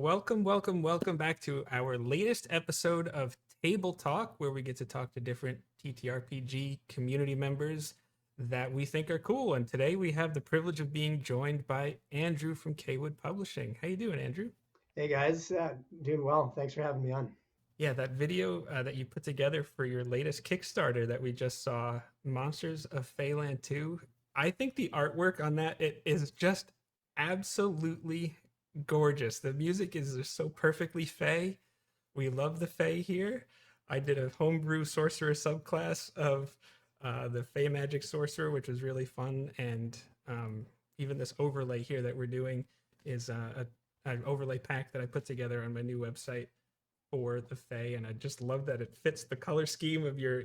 welcome back to our latest episode of Table Talk, where we get to talk to different TTRPG community members that we think are cool. And today we have the privilege of being joined by Andrew from Cawood Publishing. How you doing, Andrew? Hey guys, doing well. Thanks for having me on. Yeah, that video that you put together for your latest Kickstarter that we just saw, Monsters of Feyland 2. I think the artwork on that, it is just absolutely gorgeous. The music is just so perfectly Fey. We love the Fey here. I did a homebrew sorcerer subclass of the Fey Magic Sorcerer, which was really fun. And even this overlay here that we're doing is an overlay pack that I put together on my new website for the Fey, and I just love that it fits the color scheme of your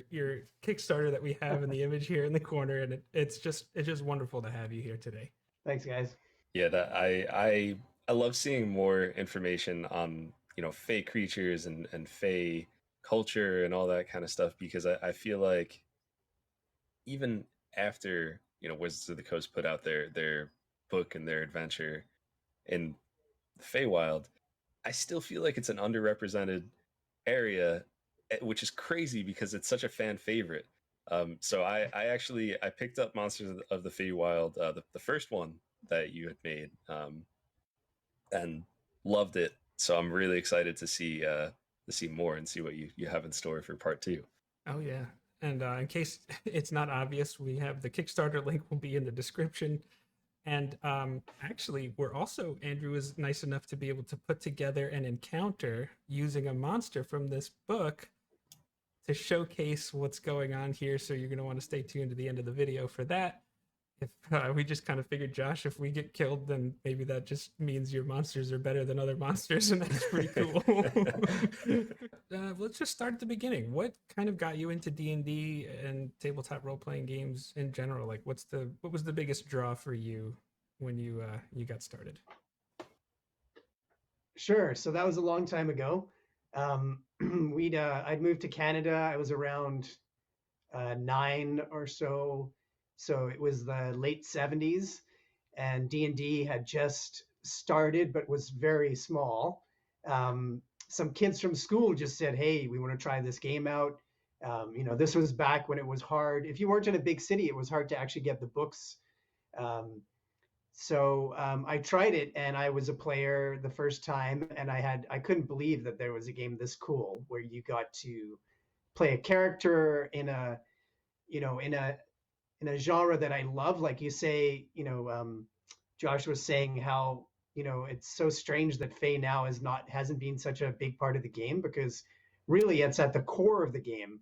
Kickstarter that we have in the image here in the corner, and it's just wonderful to have you here today. Thanks, guys. Yeah, that I love seeing more information on Fey creatures and Fey culture and all that kind of stuff, because I feel like even after Wizards of the Coast put out their book and their adventure in the Feywild, I still feel like it's an underrepresented area, which is crazy because it's such a fan favorite. So I picked up Monsters of the Feywild, the first one that you had made, and loved it. So I'm really excited to see more and see what you have in store for part 2. Oh yeah, and in case it's not obvious, we have the Kickstarter link will be in the description. And actually, Andrew was nice enough to be able to put together an encounter using a monster from this book to showcase what's going on here. So you're going to want to stay tuned to the end of the video for that. If we just kind of figured, Josh, if we get killed, then maybe that just means your monsters are better than other monsters, and that's pretty cool. Let's just start at the beginning. What kind of got you into D&D and tabletop role-playing games in general? Like, what was the biggest draw for you when you got started? Sure. So that was a long time ago. I'd moved to Canada. I was around 9 or so. So it was the late 70s, and D&D had just started, but was very small. Some kids from school just said, hey, we want to try this game out. This was back when it was hard. If you weren't in a big city, it was hard to actually get the books. So I tried it, and I was a player the first time, and I couldn't believe that there was a game this cool where you got to play a character in a genre that I love. Like you say, Josh was saying how, it's so strange that Fey now hasn't been such a big part of the game, because really it's at the core of the game.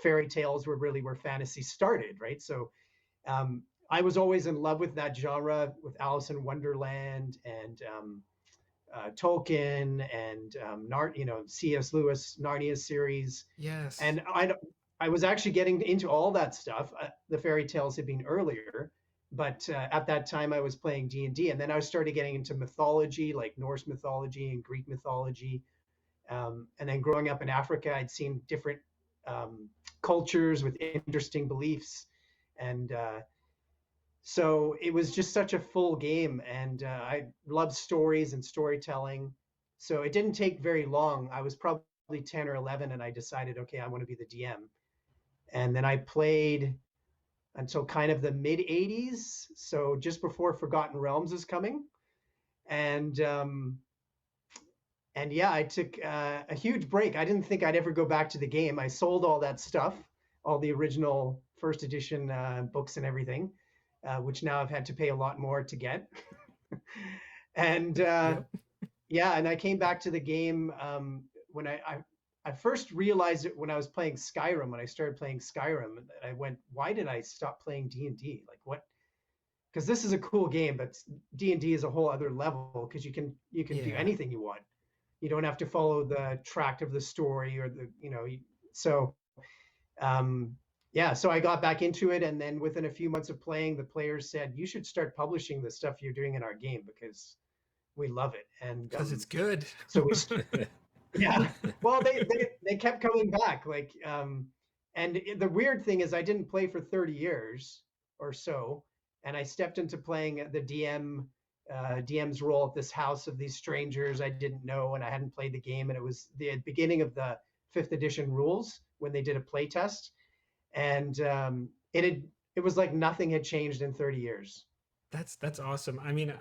Fairy tales were really where fantasy started, right? So I was always in love with that genre, with Alice in Wonderland and Tolkien and C.S. Lewis, Narnia series. Yes. And I was actually getting into all that stuff. The fairy tales had been earlier, but at that time I was playing D&D, and then I started getting into mythology, like Norse mythology and Greek mythology. And then growing up in Africa, I'd seen different cultures with interesting beliefs. And so it was just such a full game, and I loved stories and storytelling. So it didn't take very long. I was probably 10 or 11, and I decided, okay, I want to be the DM. And then I played until kind of the mid 80s, so just before Forgotten Realms is coming. And yeah, I took a huge break. I didn't think I'd ever go back to the game. I sold all that stuff, all the original first edition books and everything, which now I've had to pay a lot more to get. And yeah, and I came back to the game when I first realized it when I was playing Skyrim. When I started playing Skyrim, I went, why did I stop playing D&D? Like, what? Because this is a cool game, but D&D is a whole other level, because you can do anything you want. You don't have to follow the track of the story or so I got back into it, and then within a few months of playing, the players said, you should start publishing the stuff you're doing in our game, because we love it. And because it's good. So we yeah, well, they kept coming back, like, and the weird thing is I didn't play for 30 years or so, and I stepped into playing the DM DM's role at this house of these strangers I didn't know, and I hadn't played the game, and it was the beginning of the 5th edition rules when they did a play test, and it was like nothing had changed in 30 years. That's awesome. I mean,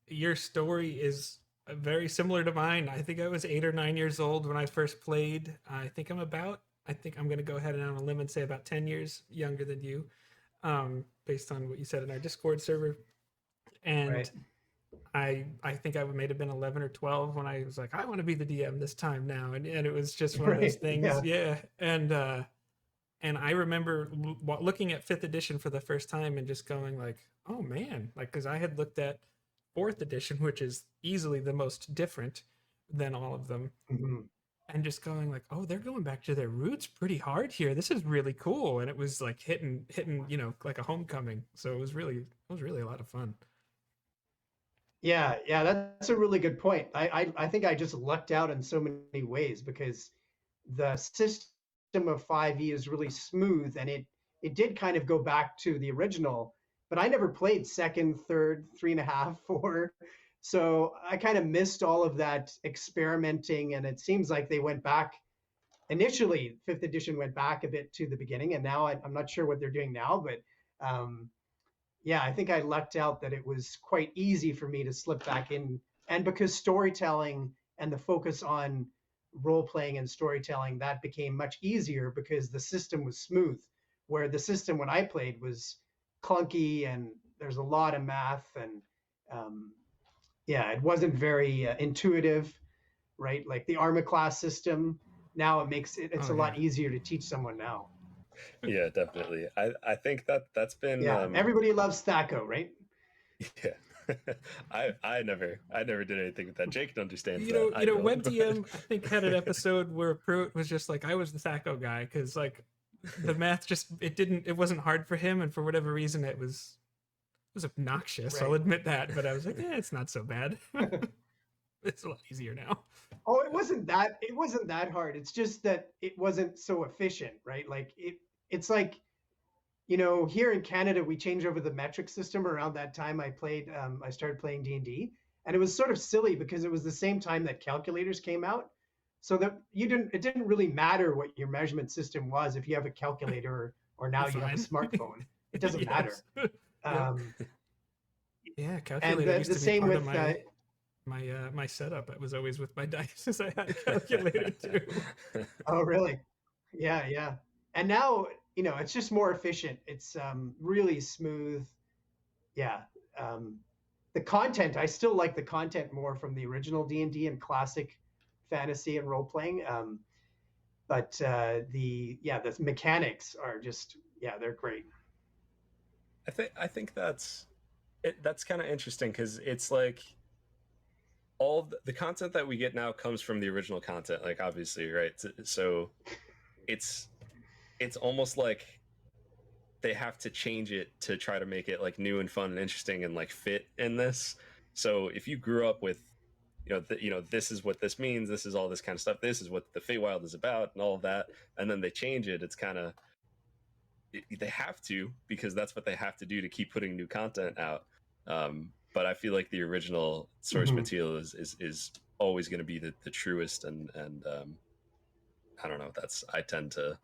your story is very similar to mine. I think I was 8 or 9 years old when I first played. I think I'm going to go ahead and on a limb and say about 10 years younger than you, based on what you said in our Discord server. And Right. I think I may have been 11 or 12 when I was like, I want to be the DM this time now. And it was just one of those Right, things. yeah. Yeah. And I remember looking at 5th edition for the first time and just going like, oh man, like, cause I had looked at 4th edition, which is easily the most different than all of them. Mhm. And just going like, oh, they're going back to their roots pretty hard here. This is really cool. And it was like hitting, like a homecoming. So it was really a lot of fun. Yeah, that's a really good point. I think I just lucked out in so many ways because the system of 5e is really smooth, and it did kind of go back to the original, but I never played second, third, 3.5, 4. So I kind of missed all of that experimenting, and it seems like they went back. Initially, 5th edition went back a bit to the beginning, and now I'm not sure what they're doing now, but yeah, I think I lucked out that it was quite easy for me to slip back in. And because storytelling and the focus on role playing and storytelling, that became much easier because the system was smooth. Where the system when I played was clunky and there's a lot of math, and yeah, it wasn't very intuitive, right? Like the armor class system, now it's Oh, a yeah. lot easier to teach someone now. Yeah, definitely. I think that's been Yeah, everybody loves Thaco, right? yeah. I never did anything with that. Jake understands You that. know, I you know, don't. Web DM I think had an episode where Pruitt was just like, I was the Thaco guy because like the math it wasn't hard for him, and for whatever reason it was obnoxious. I'll Right. admit that, but I was like, it's not so bad. It's a lot easier now. Oh, it wasn't that hard. It's just that it wasn't so efficient, right? Like it's like, here in Canada we changed over the metric system around that time I started playing D&D, and it was sort of silly because it was the same time that calculators came out. So that it didn't really matter what your measurement system was if you have a calculator or now you have a smartphone. It doesn't matter. Yep. Yeah, And calculator used the to be same part with of my setup. It was always with my dice as I had a calculator too. oh, really? Yeah. And now, it's just more efficient. It's really smooth. Yeah. The content, I still like the content more from the original D&D and classic fantasy and role playing. But the mechanics are just, they're great. I think that's kind of interesting because it's like all the content that we get now comes from the original content, like obviously, right? So it's almost like they have to change it to try to make it like new and fun and interesting and like fit in this. So if you grew up with this is what this means, this is all this kind of stuff, this is what the Feywild is about and all of that, and then they change it, it's kind of they have to, because that's what they have to do to keep putting new content out. But I feel like the original source material is always going to be the truest, and I don't know, I tend to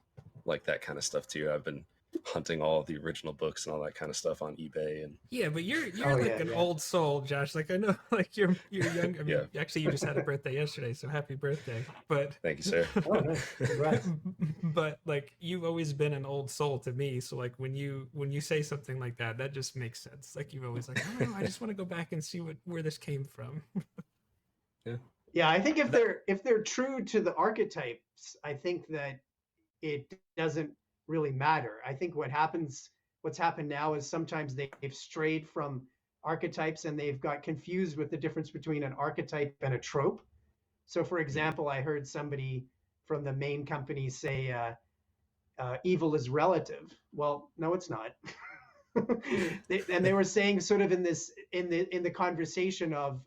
like that kind of stuff too. I've been hunting all of the original books and all that kind of stuff on eBay. And yeah, but you're an old soul, Josh. Like I know, like you're young. I mean, actually, you just had a birthday yesterday, so happy birthday! But thank you, sir. Oh, nice. Congrats. But like you've always been an old soul to me. So like when you say something like that, that just makes sense. Like you've always like, oh, I just want to go back and see where this came from. Yeah, I think if they're true to the archetypes, I think that it doesn't really matter. I think what's happened now is sometimes they've strayed from archetypes and they've got confused with the difference between an archetype and a trope. So for example, I heard somebody from the main company say evil is relative. Well, no, it's not. They were saying sort of in the conversation of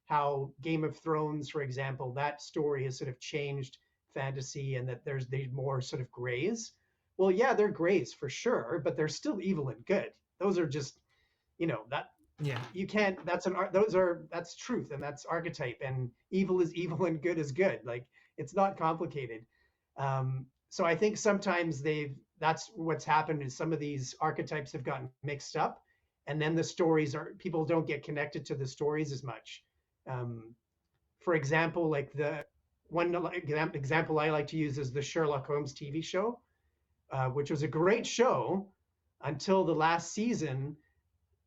how Game of Thrones, for example, that story has sort of changed fantasy, and that there's more sort of grays. Well, yeah, they're grays for sure, but they're still evil and good. Those are just, Yeah. You can't. That's truth, and that's archetype, and evil is evil and good is good. Like, it's not complicated. So I think sometimes that's what's happened is some of these archetypes have gotten mixed up, and then people don't get connected to the stories as much. um, for example, like the one example I like to use is the Sherlock Holmes TV show, which was a great show until the last season.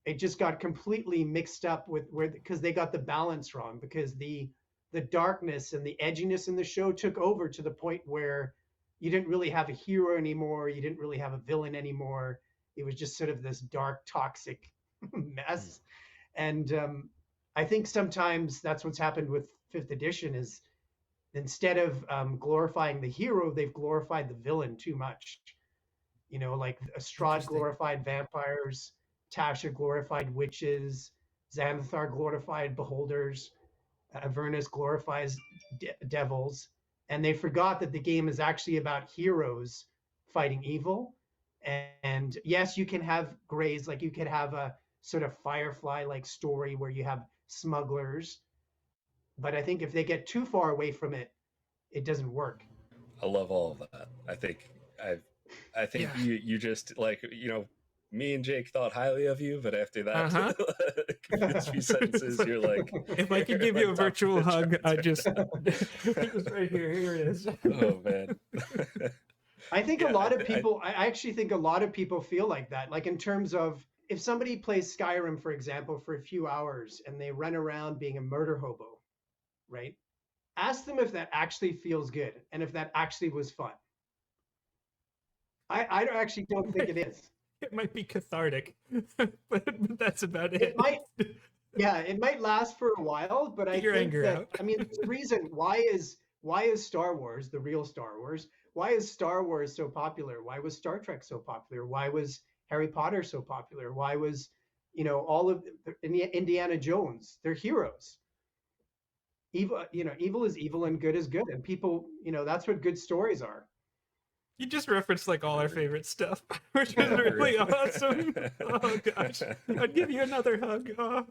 It just got completely mixed up because they got the balance wrong, because the darkness and the edginess in the show took over to the point where you didn't really have a hero anymore, you didn't really have a villain anymore. It was just sort of this dark, toxic mess. And I think sometimes that's what's happened with fifth edition is, instead of glorifying the hero, they've glorified the villain too much. Like Strahd glorified vampires, Tasha glorified witches, Xanathar glorified beholders, Avernus glorifies devils, and they forgot that the game is actually about heroes fighting evil. And yes, you can have grays, like you could have a sort of Firefly-like story where you have smugglers, but I think if they get too far away from it, it doesn't work. I love all of that. I think Yeah. you just like, me and Jake thought highly of you, but after that, these few sentences, you're like, if I could give like you a top virtual of the hug, charts I right just now. just right here. Here it is. Oh man. I think Yeah, a lot of people, I actually think a lot of people feel like that. Like, in terms of, if somebody plays Skyrim, for example, for a few hours and they run around being a murder hobo, right? Ask them if that actually feels good and if that actually was fun. I actually don't think it is. It might be cathartic, but that's about it. It might, yeah, it might last for a while, but I Get your think anger that, out. I mean, there's a reason. Why is Star Wars, the real Star Wars, why is Star Wars so popular? Why was Star Trek so popular? Why was Harry Potter so popular? Why was, all of Indiana Jones? They're heroes. Evil is evil and good is good, and people, that's what good stories are. You just referenced like all our favorite stuff, which is Yeah, really really. awesome. Oh gosh, I'd give you another hug. Oh.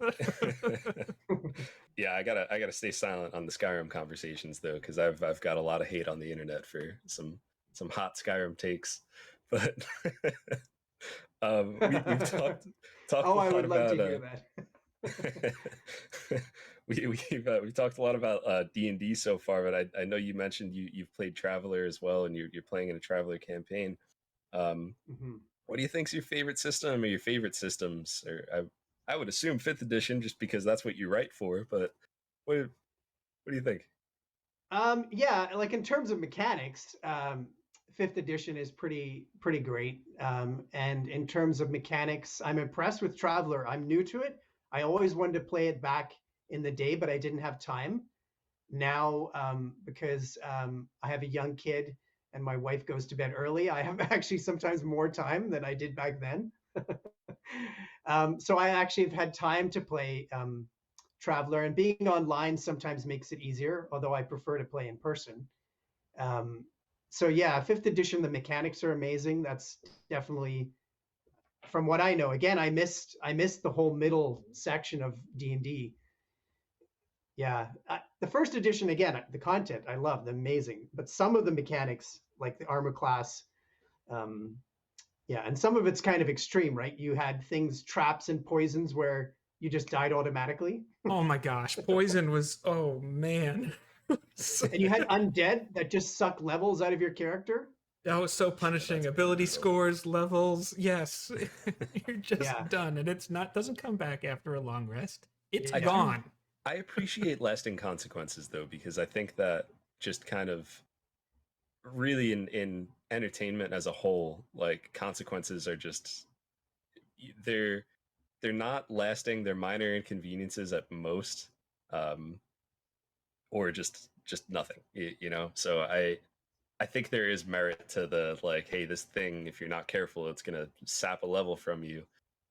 Yeah, I gotta stay silent on the Skyrim conversations though, because I've got a lot of hate on the internet for some hot Skyrim takes. But we've talked Oh, a I lot would love to about hear that. we've talked a lot about D&D so far, but I know you mentioned you've played Traveler as well, and you're playing in a Traveler campaign. Mm-hmm. What do you think's your favorite system, or your favorite systems? Or I would assume 5th edition, just because that's what you write for. But what do you think? Yeah, like in terms of mechanics, fifth edition is pretty great. And in terms of mechanics, I'm impressed with Traveler. I'm new to it. I always wanted to play it back in the day, but I didn't have time. Now, because I have a young kid and my wife goes to bed early, I have actually sometimes more time than I did back then. So I actually have had time to play Traveler, and being online sometimes makes it easier, although I prefer to play in person. So yeah, fifth edition, the mechanics are amazing. That's definitely, from what I know. Again, I missed the whole middle section of D&D. Yeah, the first edition, again, the content I loved, amazing, but some of the mechanics, like the armor class, yeah, and some of it's kind of extreme, right? You had things, traps and poisons where you just died automatically. Oh my gosh, poison was. Oh man, And you had undead that just suck levels out of your character. that was so punishing. Ability scores, levels. Yes, you're just done, and it's not doesn't come back after a long rest. It's gone. I appreciate lasting consequences though, because I think that just kind of really in entertainment as a whole, like consequences are just they're not lasting, they're minor inconveniences at most, or just nothing, so I think there is merit to the, like, hey, this thing, if you're not careful, it's gonna sap a level from you.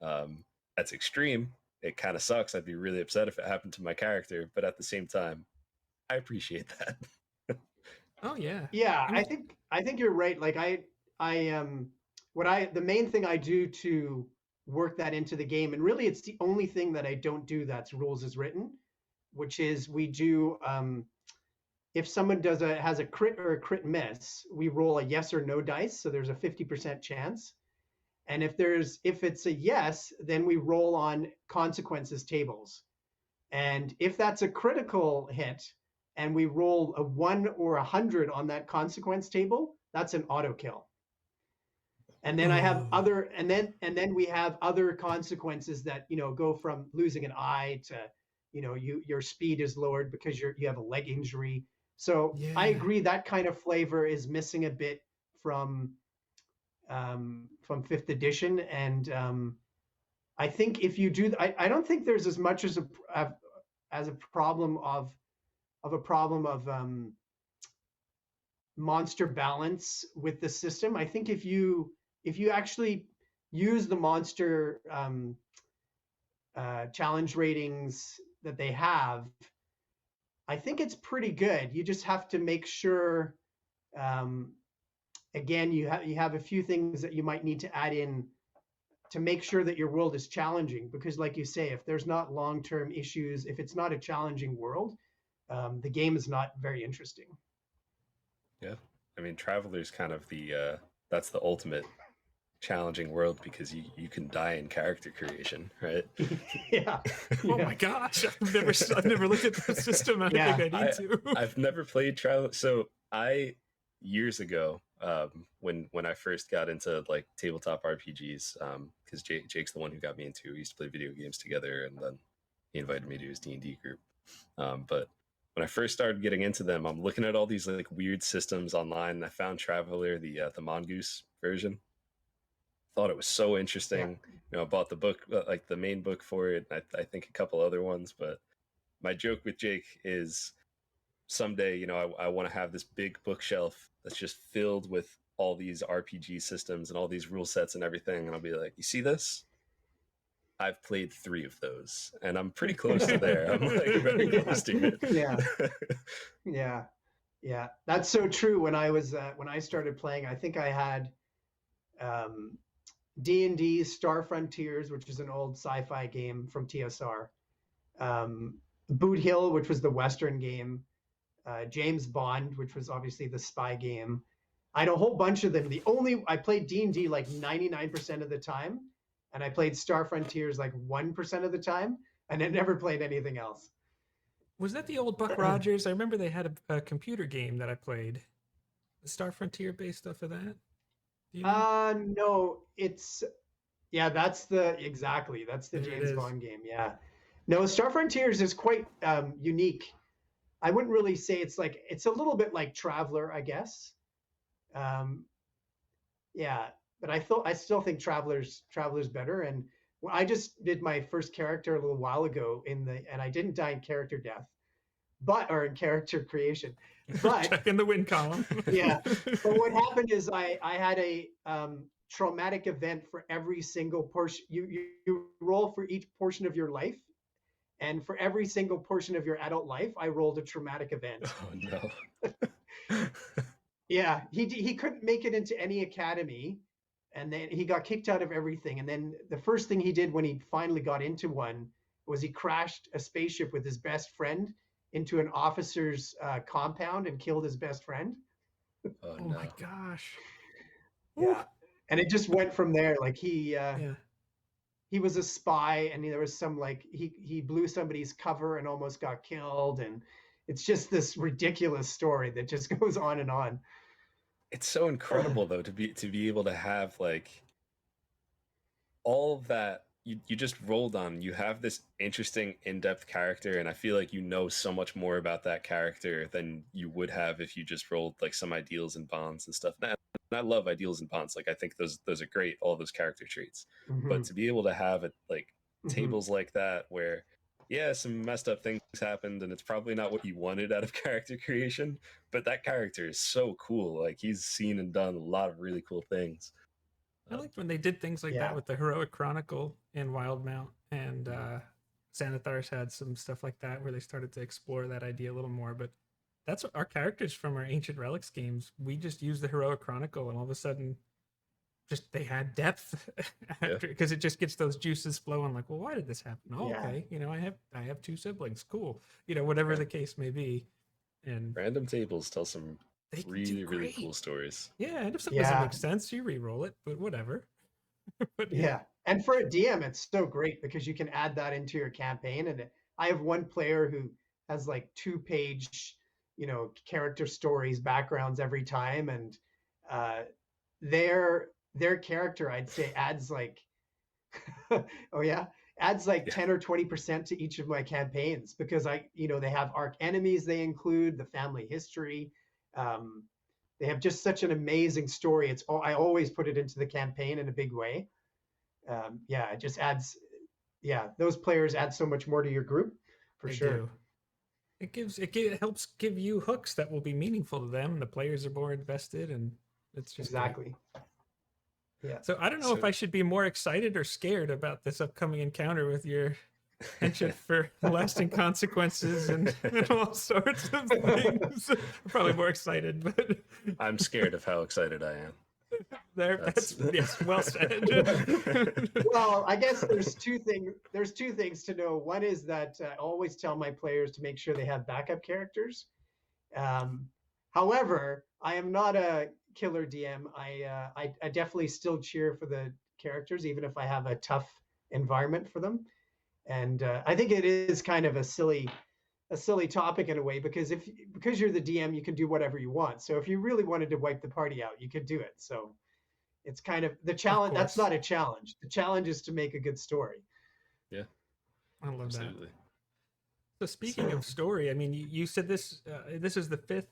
That's extreme. It kind of sucks. I'd be really upset if it happened to my character, but at the same time, I appreciate that. Oh yeah. Yeah, I think you're right. Like the main thing I do to work that into the game. And really, it's the only thing that I don't do that's rules as written, which is we do, if someone has a crit or a crit miss, we roll a yes or no dice. So there's a 50% chance. And if it's a yes, then we roll on consequences tables. And if that's a critical hit and we roll a 1 or 100 on that consequence table, that's an auto kill. And then I have other, and then we have other consequences that, you know, go from losing an eye to, you know, your speed is lowered because you have a leg injury. So Yeah. I agree that kind of flavor is missing a bit from 5th edition. And I think if you do, I don't think there's as much as a problem of monster balance with the system. I think if you actually use the monster challenge ratings that they have, I think it's pretty good. You just have to make sure, again, you have a few things that you might need to add in to make sure that your world is challenging. Because like you say, if there's not long-term issues, if it's not a challenging world, the game is not very interesting. Yeah. I mean, Traveler's kind of that's the ultimate challenging world because you can die in character creation, right? Yeah. Oh my gosh, I've never looked at the system. I don't think I need to. I've never played Traveler. So years ago, when I first got into like tabletop RPGs, because Jake's the one who got me into. We used to play video games together, and then he invited me to his D&D group. But when I first started getting into them, I'm looking at all these like weird systems online, and I found Traveler, the Mongoose version. Thought it was so interesting. Yeah. You know, I bought the book, like the main book for it. I think a couple other ones. But my joke with Jake is someday, you know, I want to have this big bookshelf that's just filled with all these RPG systems and all these rule sets and everything. And I'll be like, you see this? I've played 3 of those, and I'm pretty close to there. I'm like very close to it. Yeah. That's so true. When I started playing, I think I had D&D Star Frontiers, which is an old sci-fi game from TSR, Boot Hill, which was the Western game, James Bond, which was obviously the spy game. I had a whole bunch of them. I played D&D like 99% of the time, and I played Star Frontiers like 1% of the time, and I never played anything else. Was that the old Buck Rogers? I remember they had a computer game that I played. The Star Frontier based off of that? No, that's the James Bond game. Yeah. No, Star Frontiers is quite unique. I wouldn't really say it's a little bit like Traveler, I guess. Yeah, but I still think Traveler's better. And I just did my first character a little while ago and I didn't die in character death, or in character creation. But check in the win column. Yeah. But what happened is I had a traumatic event for every single portion. You roll for each portion of your life, and for every single portion of your adult life, I rolled a traumatic event. Oh no. Yeah, he couldn't make it into any academy, and then he got kicked out of everything. And then the first thing he did when he finally got into one was he crashed a spaceship with his best friend into an officer's compound and killed his best friend. Oh no. My gosh. Yeah. And it just went from there. Like he was a spy, and there was some he blew somebody's cover and almost got killed. And it's just this ridiculous story that just goes on and on. It's so incredible though to be able to have like all of that you just rolled on. You have this interesting in-depth character, and I feel like you know so much more about that character than you would have if you just rolled like some ideals and bonds and stuff. And I love ideals and bonds. Like I think those are great, all those character traits. Mm-hmm. But to be able to have it like tables like that where some messed up things happened and it's probably not what you wanted out of character creation, but that character is so cool. Like he's seen and done a lot of really cool things. I liked when they did things like that with the Heroic Chronicle and Wildmount, and Xanathar's had some stuff like that where they started to explore that idea a little more. But that's what our characters from our Ancient Relics games, we just use the Heroic Chronicle, and all of a sudden just they had depth after, because it just gets those juices flowing. Like, well, why did this happen? Oh, Yeah. okay, I have two siblings. Cool, whatever the case may be. And Random tables tell some they can do really great. cool stories. Yeah, and if something doesn't make sense, you re-roll it, but whatever. But Yeah. And for a DM, it's so great because you can add that into your campaign. And I have one player who has like 2-page, character stories, backgrounds every time. And their character, I'd say, adds like, oh yeah, adds like 10 or 20% to each of my campaigns because they have arc enemies they include, the family history. They have just such an amazing story. I always put it into the campaign in a big way. It just adds, those players add so much more to your group for sure. It helps give you hooks that will be meaningful to them. The players are more invested, and it's just exactly great. Yeah. So I don't know if I should be more excited or scared about this upcoming encounter with your penchant for lasting consequences and all sorts of things. I'm probably more excited, but I'm scared of how excited I am. That's yes, well said. Well, I guess there's two things to know. One is that I always tell my players to make sure they have backup characters. However, I am not a killer DM. I definitely still cheer for the characters, even if I have a tough environment for them. And I think it is kind of a silly topic in a way because you're the DM, you can do whatever you want. So if you really wanted to wipe the party out, you could do it. So it's kind of the challenge. That's not a challenge. The challenge is to make a good story. Yeah, I love absolutely. That. So speaking of story, I mean, you said this is the fifth.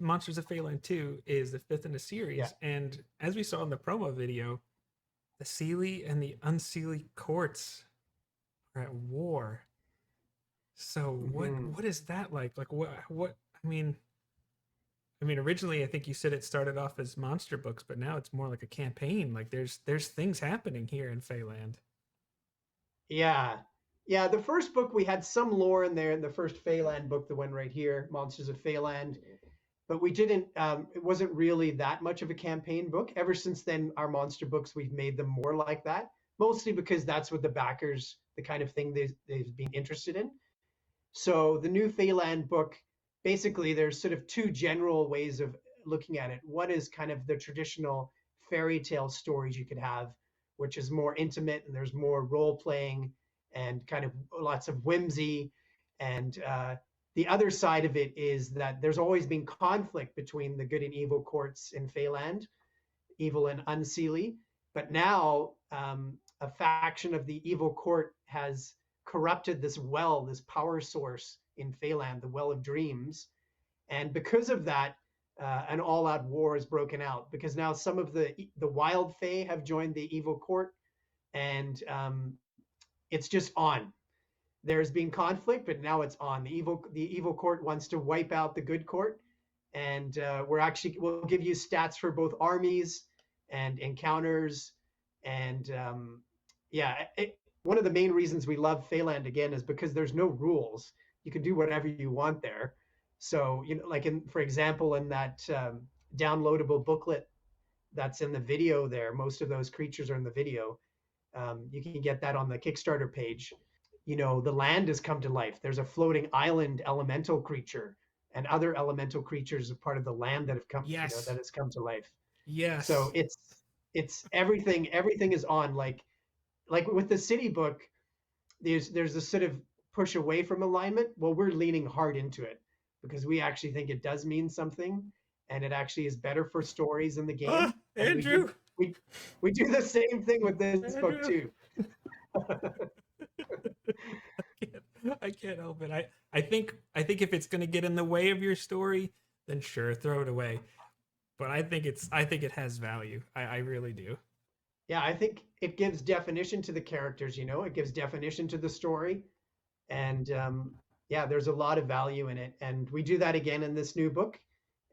Monsters of Feyland 2 is the fifth in the series, and as we saw in the promo video, the Seelie and the Unseelie courts are at war. So what is that like? Like what I mean, originally I think you said it started off as monster books, but now it's more like a campaign. Like there's things happening here in Feyland. Yeah. The first book we had some lore in there in the first Feyland book, the one right here, Monsters of Feyland, but we didn't. It wasn't really that much of a campaign book. Ever since then, our monster books we've made them more like that, mostly because that's what the backers, the kind of thing they've been interested in. So the new Feyland book, basically, there's sort of two general ways of looking at it. One is kind of the traditional fairy tale stories you could have, which is more intimate and there's more role playing and kind of lots of whimsy. And the other side of it is that there's always been conflict between the good and evil courts in Feyland, evil and Unseelie. But now a faction of the evil court has corrupted this well, this power source in Feyland, the Well of Dreams. And because of that, an all-out war has broken out because now some of the wild fae have joined the evil court, and it's just on. There's been conflict, but now it's on. The evil court wants to wipe out the good court, and we'll give you stats for both armies and encounters, and one of the main reasons we love Feyland again is because there's no rules. You can do whatever you want there. So, like for example, in that downloadable booklet that's in the video there, most of those creatures are in the video. You can get that on the Kickstarter page. The land has come to life. There's a floating island elemental creature, and other elemental creatures are part of the land that have come, that has come to life. Yes. So it's everything. Everything is on. Like with the city book, there's a sort of push away from alignment. Well, we're leaning hard into it because we actually think it does mean something, and it actually is better for stories in the game. Andrew, we do the same thing with this book too. I can't help it. I think if it's going to get in the way of your story, then sure, throw it away. But I think it has value. I really do. Yeah, I think it gives definition to the characters, it gives definition to the story. And there's a lot of value in it. And we do that again in this new book.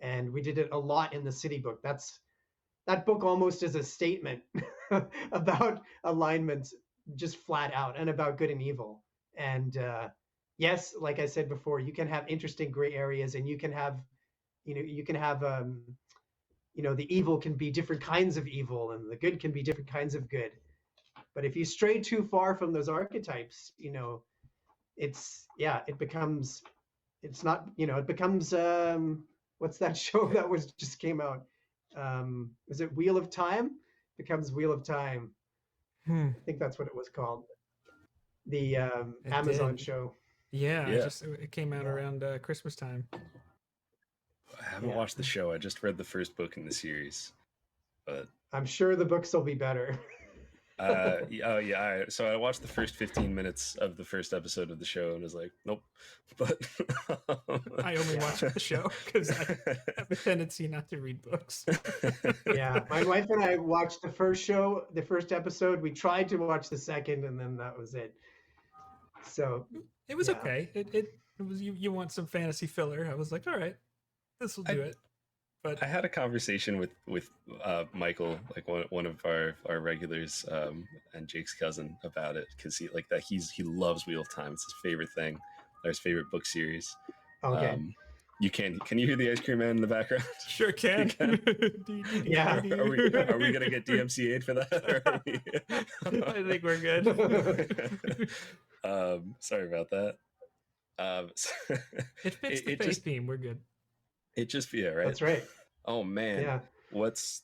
And we did it a lot in the city book. That book almost is a statement about alignments, just flat out, and about good and evil. And yes, like I said before, you can have interesting gray areas, and you can have the evil can be different kinds of evil and the good can be different kinds of good. But if you stray too far from those archetypes, it becomes, it's not, it becomes, what's that show that just came out? Was it Wheel of Time? Becomes Wheel of Time. I think that's what it was called. The Amazon show. Yeah, it came out around Christmas time. I haven't watched the show. I just read the first book in the series, but I'm sure the books will be better. So I watched the first 15 minutes of the first episode of the show and was like, nope. But I only watch the show because I have a tendency not to read books. Yeah, my wife and I watched the first episode. We tried to watch the second, and then that was it. So it was okay. It was you want some fantasy filler. I was like, all right, this will do it. But I had a conversation with Michael, like one of our regulars, and Jake's cousin about it, because he loves Wheel of Time. It's his favorite thing, or his favorite book series. Okay. Can you hear the ice cream man in the background? Sure can. Yeah. Are we gonna get DMCA'd for that? Or are we... I think we're good. Sorry about that. It fits the face theme. We're good. It just right. That's right. Oh man. Yeah. What's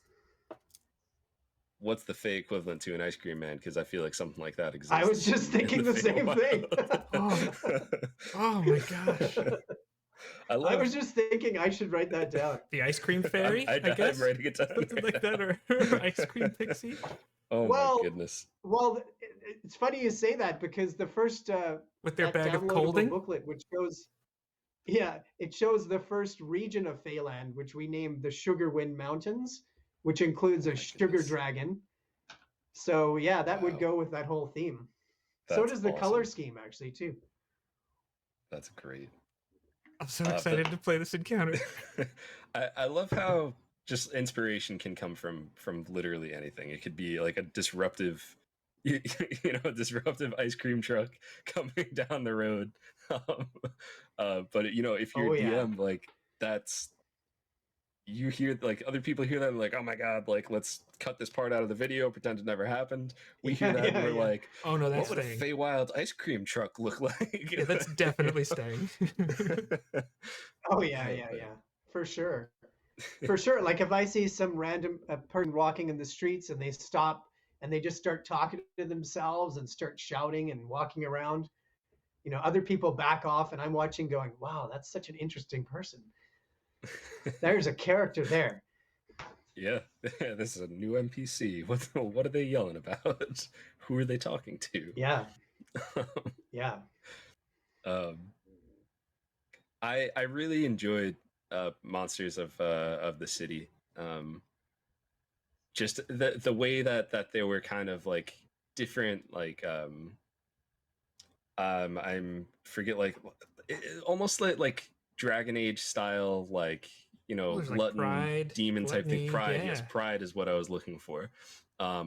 the Fey equivalent to an ice cream man? Because I feel like something like that exists. I was just thinking the same thing. Oh my gosh. I was just thinking I should write that down. The ice cream fairy, I guess. I'm writing it down. Something like that, or ice cream pixie. Oh my goodness. Well, it's funny you say that, because the first with their bag of colding booklet, which shows, it shows the first region of Feyland, which we named the Sugarwind Mountains, which includes a sugar dragon. So that would go with that whole theme. So does the color scheme actually too. That's great. I'm so excited to play this encounter. I love how just inspiration can come from literally anything. It could be like a disruptive, disruptive ice cream truck coming down the road. But if you're DM, like that's, you hear like other people hear that and like, oh my god, like let's cut this part out of the video, pretend it never happened. We hear that and we're like, oh no, that's what would staying. A Feywild ice cream truck look like? Yeah, that's definitely staying. Oh yeah, for sure. For sure. Like if I see some random person walking in the streets and they stop and they just start talking to themselves and start shouting and walking around, other people back off and I'm watching going, wow, that's such an interesting person. There's a character there. Yeah, this is a new NPC. What are they yelling about? Who are they talking to? Yeah. Yeah. I really enjoyed Monsters of the City. Just the way that they were kind of like different, like I'm forget, like almost like Dragon Age style, like glutton, like pride, demon type thing. Pride, yeah. Yes, pride is what I was looking for. I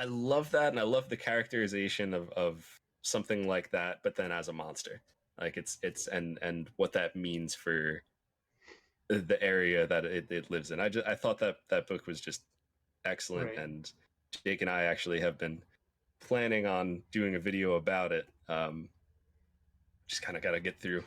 love that, and I love the characterization of something like that, but then as a monster. Like it's and what that means for the area that it lives in. I thought that book was just excellent, right. And Jake and I actually have been planning on doing a video about it. Just kind of got to get through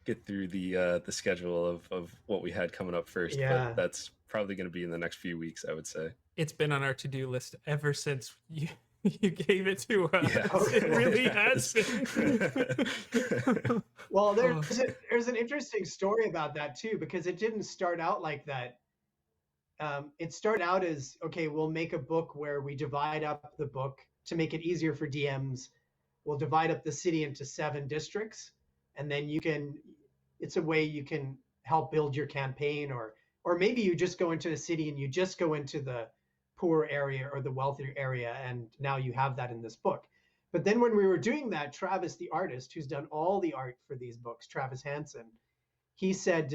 the schedule of what we had coming up first. Yeah. But that's probably going to be in the next few weeks, I would say. It's been on our to-do list ever since you gave it to us. Yeah. It really has been. Well, there's an interesting story about that too, because it didn't start out like that. It started out as, okay, we'll make a book where we divide up the book to make it easier for DMs. We'll divide up the city into 7 districts, and then it's a way you can help build your campaign, or maybe you just go into the city and you just go into the poor area or the wealthier area, and now you have that in this book. But then when we were doing that, Travis, the artist who's done all the art for these books, Travis Hansen, he said,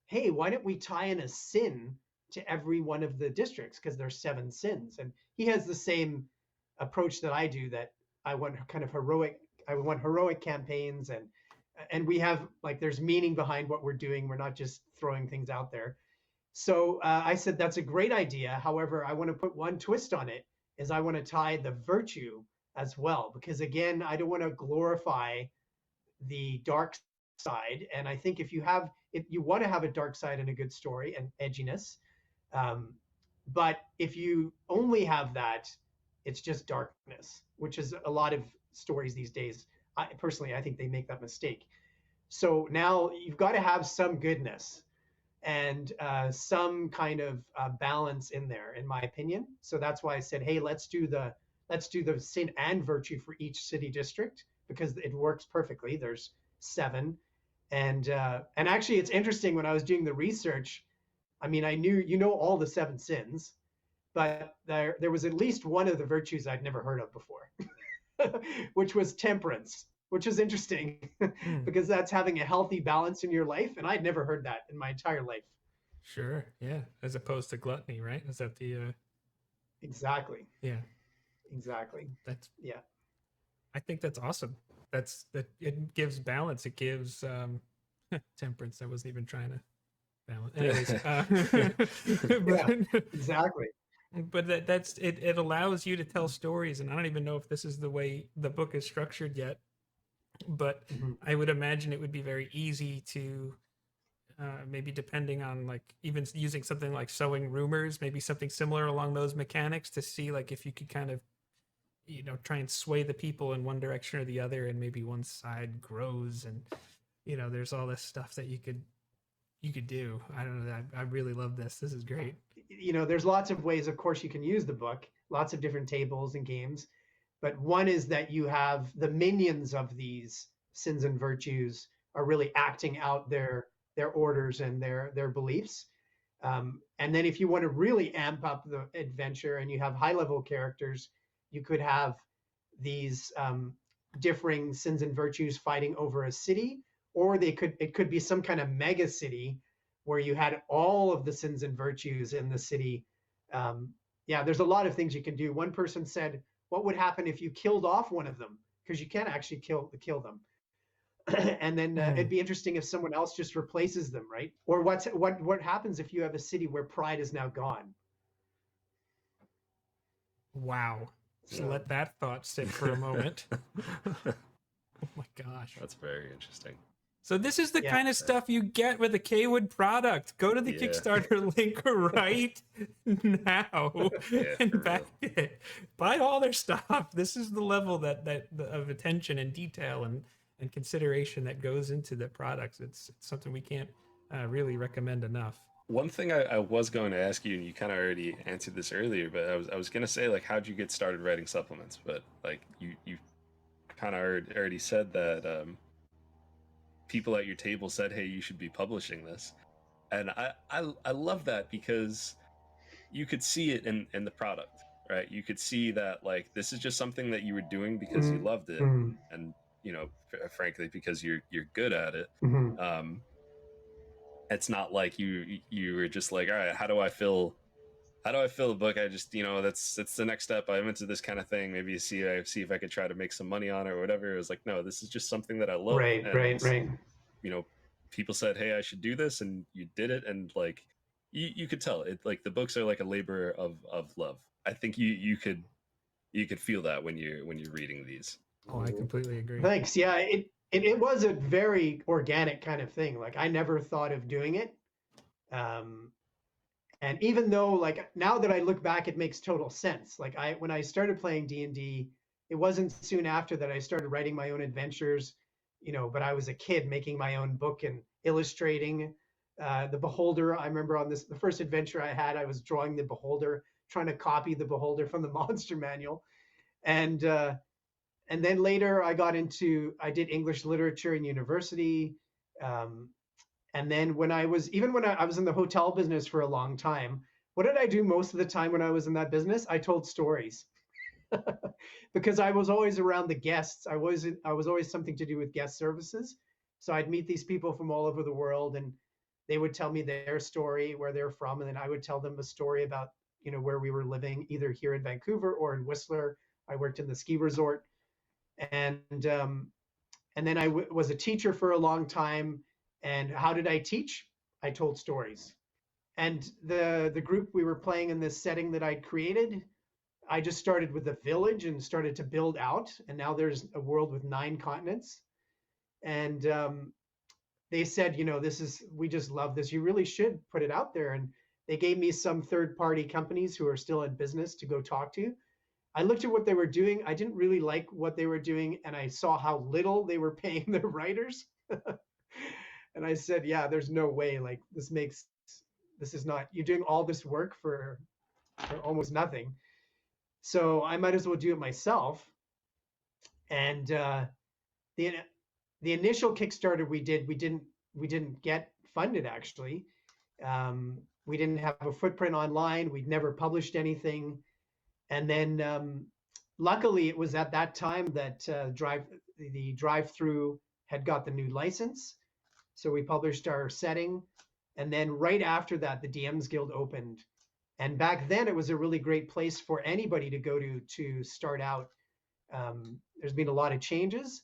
hey, why don't we tie in a sin to every one of the districts, because there's 7 sins. And he has the same approach that I do, that I want heroic campaigns, and and we have like there's meaning behind what we're doing. We're not just throwing things out there. So I said that's a great idea. However, I want to put one twist on it, is I want to tie the virtue as well, because again, I don't want to glorify the dark side. And I think if you want to have a dark side in a good story and edginess, but if you only have that, it's just darkness, which is a lot of stories these days. I think they make that mistake. So now you've got to have some goodness and some kind of balance in there, in my opinion. So that's why I said, hey, let's do the sin and virtue for each city district, because it works perfectly. There's 7, and actually it's interesting, when I was doing the research, I mean, I knew all the 7 sins, but there was at least one of the virtues I'd never heard of before, which was temperance, which is interesting because that's having a healthy balance in your life. And I'd never heard that in my entire life. Sure. Yeah. As opposed to gluttony, right? Is that the Exactly. Yeah. Exactly. Yeah. I think that's awesome. That it gives balance. It gives temperance. I wasn't even trying to balance. Anyways, yeah, exactly. But it allows you to tell stories, and I don't even know if this is the way the book is structured yet, but I would imagine it would be very easy to maybe, depending on like even using something like sowing rumors, maybe something similar along those mechanics, to see like if you could kind of try and sway the people in one direction or the other, and maybe one side grows, and there's all this stuff that you could do. I don't know. I really love this. This is great. There's lots of ways, of course, you can use the book, lots of different tables and games. But one is that you have the minions of these sins and virtues are really acting out their orders and their beliefs. And then if you want to really amp up the adventure and you have high level characters, you could have these differing sins and virtues fighting over a city, or it could be some kind of mega city where you had all of the sins and virtues in the city. Yeah, there's a lot of things you can do. One person said, what would happen if you killed off one of them? Because you can't actually kill them. And then it'd be interesting if someone else just replaces them, right? Or what happens if you have a city where pride is now gone? Wow. So let that thought sit for a moment. Oh my gosh. That's very interesting. So this is the kind of stuff you get with a Cawood product. Go to the Kickstarter link right now and back it. Buy all their stuff. This is the level of attention and detail and consideration that goes into the products. It's something we can't really recommend enough. One thing I was going to ask you, and you kind of already answered this earlier, but I was going to say, like, how'd you get started writing supplements? But like you kind of already said that people at your table said, hey, you should be publishing this. And I love that, because you could see it in the product, right? You could see that, like, this is just something that you were doing because you loved it, and frankly, because you're good at it. It's not like you were just like, all right, how do I fill a book? I just, that's the next step. I'm into this kind of thing. Maybe see if I could try to make some money on it or whatever. It was like, no, this is just something that I love. Right. People said, hey, I should do this, and you did it, and like you could tell it. Like, the books are like a labor of love. I think you could feel that when you're reading these. Oh, I completely agree. Thanks. Yeah, it was a very organic kind of thing. Like, I never thought of doing it. And even though, like, now that I look back, it makes total sense. Like, when I started playing D&D, it wasn't soon after that I started writing my own adventures, but I was a kid making my own book and illustrating the Beholder. I remember the first adventure I had, I was drawing the Beholder, trying to copy the Beholder from the Monster Manual. And then later I did English literature in university. And then when I was in the hotel business for a long time, what did I do most of the time when I was in that business? I told stories. Because I was always around the guests. I was always something to do with guest services. So I'd meet these people from all over the world, and they would tell me their story, where they're from, and then I would tell them a story about, where we were living, either here in Vancouver or in Whistler. I worked in the ski resort. And And then I was a teacher for a long time. And how did I teach? I told stories. And the group we were playing in this setting that I'd created, I just started with a village and started to build out. And now there's a world with 9 continents. And they said, we just love this. You really should put it out there. And they gave me some third-party companies who are still in business to go talk to. I looked at what they were doing. I didn't really like what they were doing, and I saw how little they were paying their writers. And I said, yeah, there's no way. Like, this is not, you're doing all this work for almost nothing. So I might as well do it myself. And the initial Kickstarter we didn't get funded, actually. We didn't have a footprint online. We'd never published anything. And then luckily it was at that time that the drive-through had got the new license. So we published our setting. And then right after that, the DMs Guild opened. And back then it was a really great place for anybody to go to start out. There's been a lot of changes.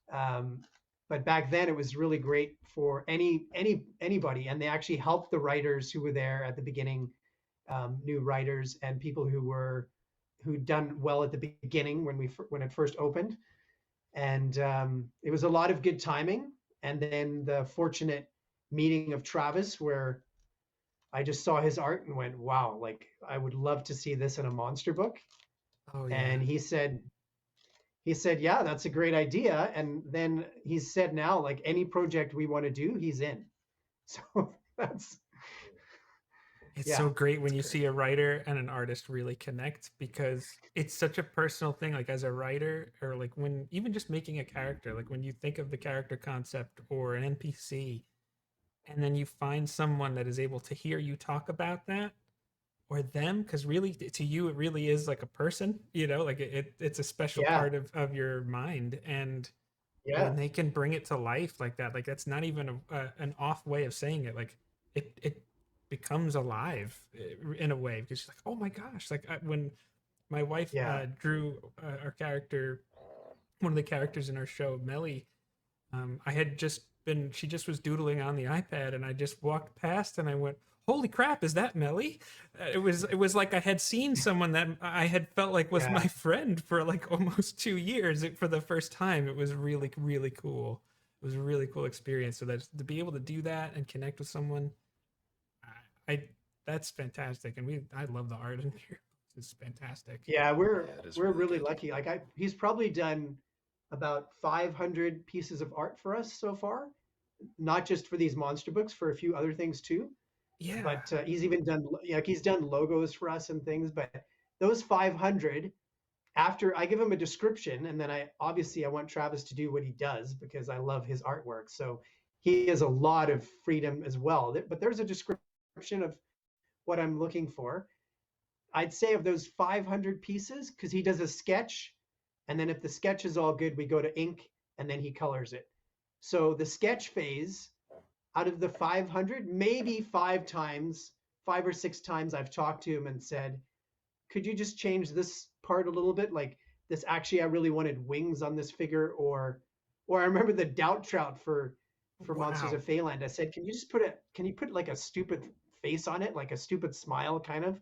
But back then it was really great for anybody. And they actually helped the writers who were there at the beginning, new writers and people who'd done well at the beginning when it first opened. And it was a lot of good timing. And then the fortunate meeting of Travis, where I just saw his art and went, wow, like I would love to see this in a monster book. Oh, yeah. And he said, yeah, that's a great idea. And then he said, now, like any project we want to do, he's in. So it's so great when you see a writer and an artist really connect, because it's such a personal thing. Like as a writer, or like when even just making a character, like when you think of the character concept or an NPC, and then you find someone that is able to hear you talk about that or them, because really to you it really is like a person, like it's a special part of your mind. And when they can bring it to life like that, like that's not even an off way of saying it. Like it becomes alive in a way, because she's like, oh my gosh, like when my wife drew our character, one of the characters in our show, Melly, she just was doodling on the iPad, and I just walked past and I went, holy crap, is that Melly? It was like I had seen someone that I had felt like was my friend for like almost 2 years for the first time. It was really, really cool. It was a really cool experience. So that to be able to do that and connect with someone, that's fantastic. And I love the art in here. It's fantastic. Yeah, we're really lucky. Like he's probably done about 500 pieces of art for us so far, not just for these monster books, for a few other things too. Yeah. But he's even done, he's done logos for us and things. But those 500, after I give him a description, and then I want Travis to do what he does because I love his artwork. So he has a lot of freedom as well. But there's a description of what I'm looking for. I'd say of those 500 pieces, because he does a sketch, and then if the sketch is all good, we go to ink, and then he colors it. So the sketch phase, out of the 500, maybe 5 or 6 times I've talked to him and said, could you just change this part a little bit? Like this, actually, I really wanted wings on this figure. Or I remember the Doubt Trout for Monsters of Feyland. I said, can you put like a stupid face on it, like a stupid smile kind of?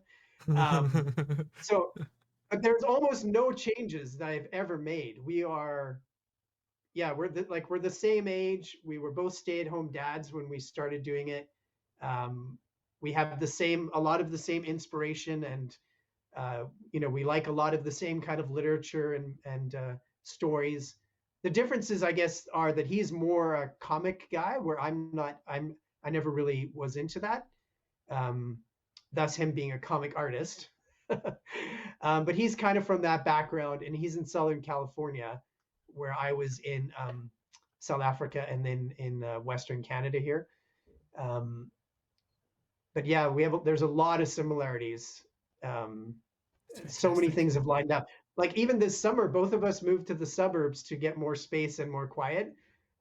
But there's almost no changes that I've ever made. We're the same age. We were both stay-at-home dads when we started doing it. We have a lot of the same inspiration, and we like a lot of the same kind of literature and stories. The differences, I guess, are that he's more a comic guy, where I'm not. I never really was into that. Thus him being a comic artist. But he's kind of from that background, and he's in Southern California, where I was in South Africa and then in Western Canada here. But yeah, there's a lot of similarities. So many things have lined up. Like even this summer, both of us moved to the suburbs to get more space and more quiet.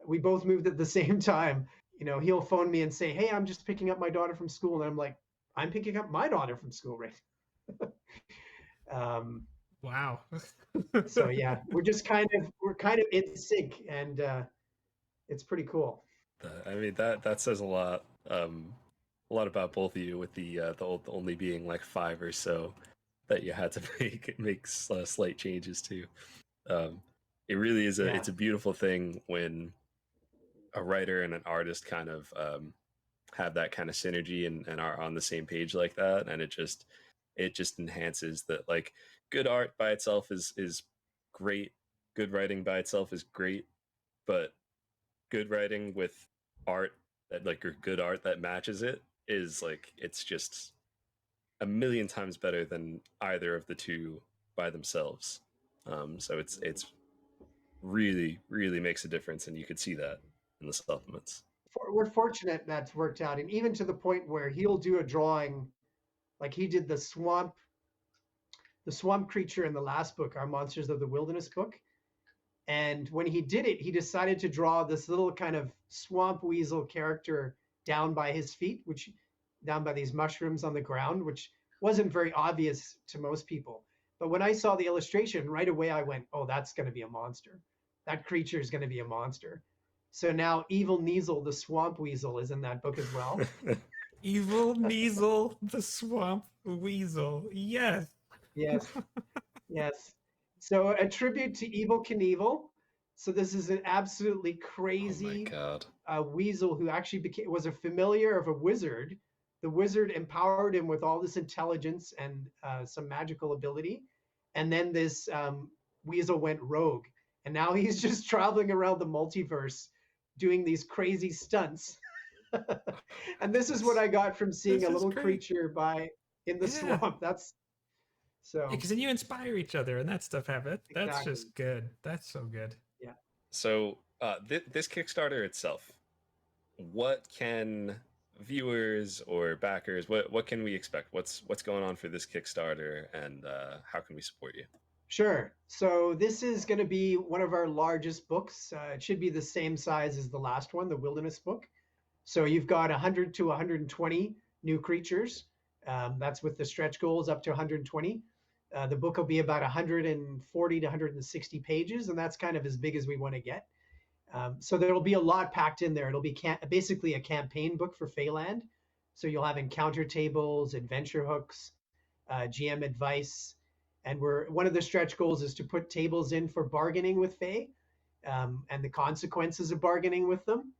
We both moved at the same time. He'll phone me and say, hey, I'm just picking up my daughter from school. And I'm like, I'm picking up my daughter from school, right? Wow. So yeah, we're kind of in sync, and it's pretty cool. I mean that says a lot about both of you with the only being like 5 or so that you had to make slight changes to. It really is Yeah. it's a beautiful thing when a writer and an artist kind of have that kind of synergy and are on the same page like that, and it just enhances that. Like, good art by itself is great, good writing by itself is great, but good writing with art that, like, or good art that matches it, is like, it's just a million times better than either of the two by themselves. So it's really makes a difference, and you could see that in the supplements. We're fortunate that's worked out, and even to the point where he'll do a drawing, like he did the swamp creature in the last book, our Monsters of the Wilderness book. And when he did it, he decided to draw this little kind of swamp weasel character down by his feet, which down by these mushrooms on the ground, which wasn't very obvious to most people. But when I saw the illustration, right away I went, oh, that's going to be a monster. That creature is going to be a monster. So now Evil Kneasel, the swamp weasel, is in that book as well. Evil Kneasel, the swamp weasel. Yes. Yes. Yes. So a tribute to Evil Knievel. So this is an absolutely crazy weasel who actually was a familiar of a wizard. The wizard empowered him with all this intelligence and some magical ability. And then this weasel went rogue. And now he's just traveling around the multiverse doing these crazy stunts. And this is what I got from seeing a little creature in the swamp. That's so. Because then you inspire each other and that stuff happens. That's Exactly. just good. That's so good. Yeah. So this Kickstarter itself, what can viewers or backers, what can we expect? What's going on for this Kickstarter, and how can we support you? Sure. So this is going to be one of our largest books. It should be the same size as the last one, the Wilderness book. So you've got 100 to 120 new creatures. That's with the stretch goals up to 120. The book will be about 140 to 160 pages, and that's kind of as big as we want to get. So there'll be a lot packed in there. It'll be basically a campaign book for Feyland. So you'll have encounter tables, adventure hooks, GM advice, and one of the stretch goals is to put tables in for bargaining with Fey, and the consequences of bargaining with them.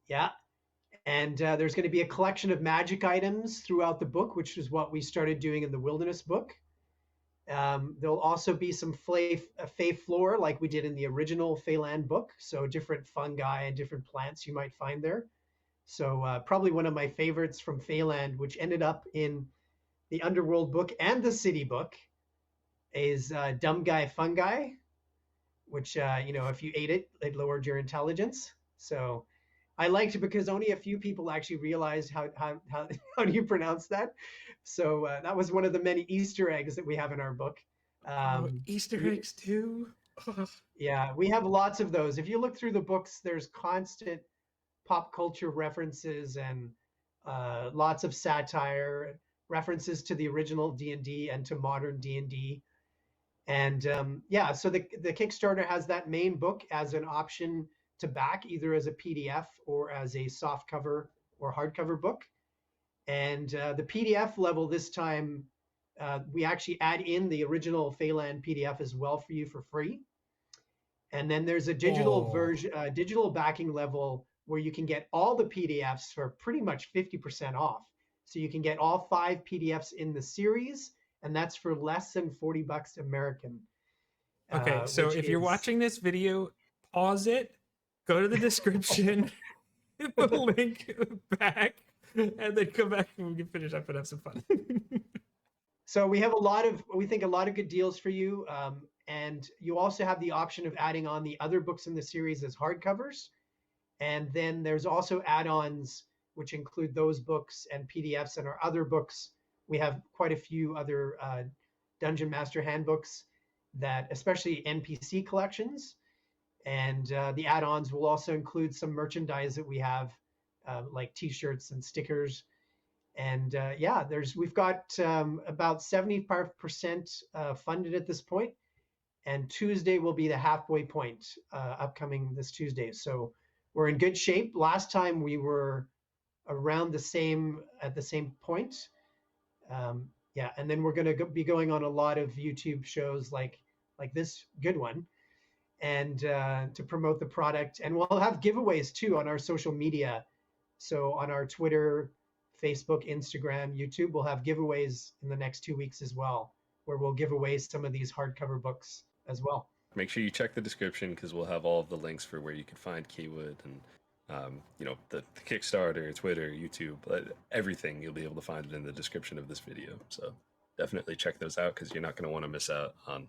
Yeah. And there's going to be a collection of magic items throughout the book, which is what we started doing in the Wilderness book. There'll also be some Fey flora like we did in the original Feyland book. So different fungi and different plants you might find there. So probably one of my favorites from Feyland, which ended up in the Underworld book and the City book, is Dumb Guy Fungi, which, if you ate it, it lowered your intelligence. So I liked it because only a few people actually realized how do you pronounce that. So that was one of the many Easter eggs that we have in our book. Easter eggs too. Yeah, we have lots of those. If you look through the books, there's constant pop culture references and lots of satire, references to the original D&D and to modern D&D. And so the Kickstarter has that main book as an option to back, either as a PDF or as a softcover or hardcover book. And the PDF level this time, we actually add in the original Feyland PDF as well for you for free. And then there's a digital version, digital backing level where you can get all the PDFs for pretty much 50% off. So you can get all 5 PDFs in the series, and that's for less than $40 American. Okay, so if you're watching this video, pause it, go to the description, hit the link back, and then come back and we can finish up and have some fun. So we have a lot of good deals for you. And you also have the option of adding on the other books in the series as hardcovers. And then there's also add-ons, which include those books and PDFs and our other books. We have quite a few other Dungeon Master handbooks, that especially NPC collections. And the add-ons will also include some merchandise that we have, like T-shirts and stickers. And we've got about 75% funded at this point. and Tuesday will be the halfway point, upcoming this Tuesday. So we're in good shape. Last time we were around at the same point. Yeah, and then we're going to be going on a lot of YouTube shows like this good one, and to promote the product. And we'll have giveaways too on our social media. So on our Twitter, Facebook, Instagram, YouTube, we'll have giveaways in the next 2 weeks as well, where we'll give away some of these hardcover books as well. Make sure you check the description because we'll have all of the links for where you can find Cawood and the Kickstarter, Twitter, YouTube, everything. You'll be able to find it in the description of this video. So definitely check those out because you're not going to want to miss out on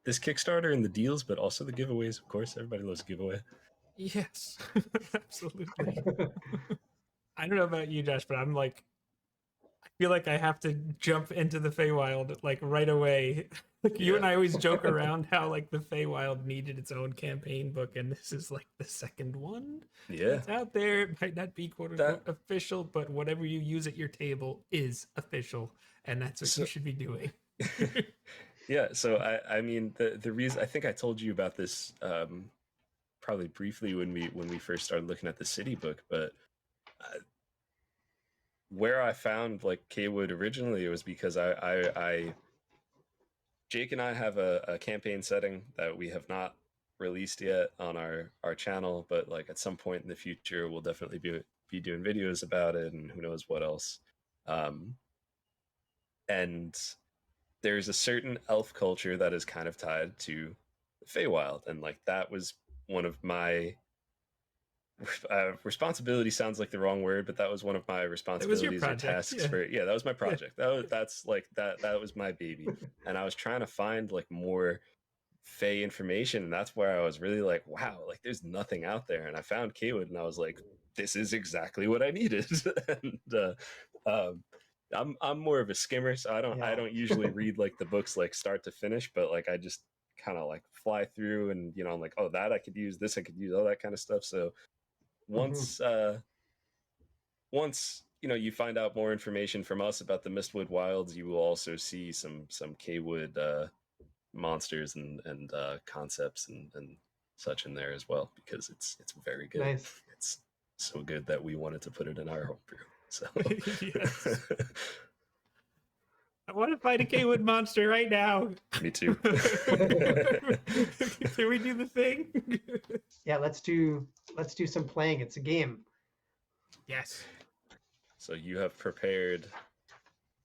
this Kickstarter and the deals, but also the giveaways. Of course, everybody loves a giveaway. Yes, absolutely. I don't know about you, Josh, but I feel like I have to jump into the Feywild like right away. Like you and I always joke around how like the Feywild needed its own campaign book, and this is like the second one. Yeah, It's out there. It might not be quote unquote official, but whatever you use at your table is official, and that's what you should be doing. Yeah. So I mean the reason I think I told you about this probably briefly when we first started looking at the city book, but where I found like Cawood originally, it was because Jake and I have a campaign setting that we have not released yet on our channel, but like at some point in the future we'll definitely be doing videos about it, and who knows what else. And there's a certain elf culture that is kind of tied to the Feywild, and like that was one of my responsibility sounds like the wrong word, but that was one of my responsibilities or tasks that was my project. That was my baby. And I was trying to find like more Fey information, and that's where I was really like, wow, like there's nothing out there. And I found Cawood and I was like, this is exactly what I needed. And I'm more of a skimmer, so I don't usually read like the books like start to finish, but like I just kind of like fly through, and I'm like, oh, that I could use, this I could use, all that kind of stuff. So once you find out more information from us about the Mistwood Wilds, you will also see some Cawood monsters and concepts and such in there as well, because it's very good. Nice. It's so good that we wanted to put it in our homebrew. So Yes. I want to fight a Cawood monster right now. Me too. Can we do the thing? Yeah, let's do some playing. It's a game. Yes. So you have prepared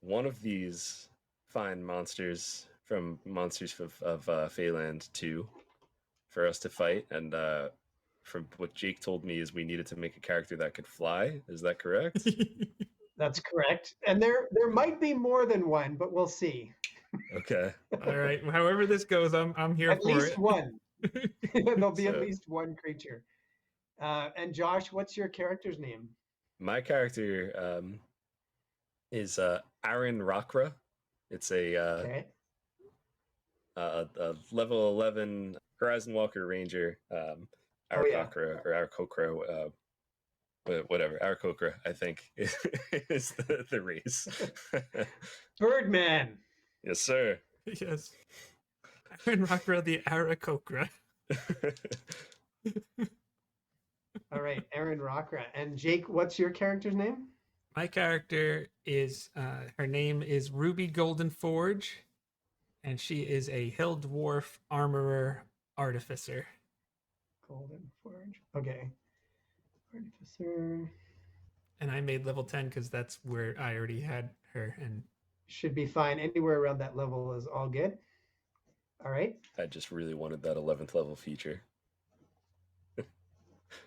one of these fine monsters from Monsters of Feyland 2 for us to fight, and from what Jake told me is we needed to make a character that could fly. Is that correct? That's correct. And there might be more than one, but we'll see. Okay. All right. However this goes, I'm here At for least it. one. There'll be at least one creature. And Josh, what's your character's name? My character is Aaron Rockra. It's Okay. a level 11 Horizon Walker Ranger. Aarakocra or Aarakocra, whatever. Aarakocra, I think, is the race. Birdman. Yes, sir. Yes. Aaron Rockra the Aarakocra. All right, Aaron Rockra. And Jake, what's your character's name? My character is, her name is Ruby Golden Forge, and she is a Hill Dwarf Armorer Artificer. Golden Forge. Okay. Artificer. And I made level 10 because that's where I already had her. And should be fine. Anywhere around that level is all good. All right. I just really wanted that 11th level feature.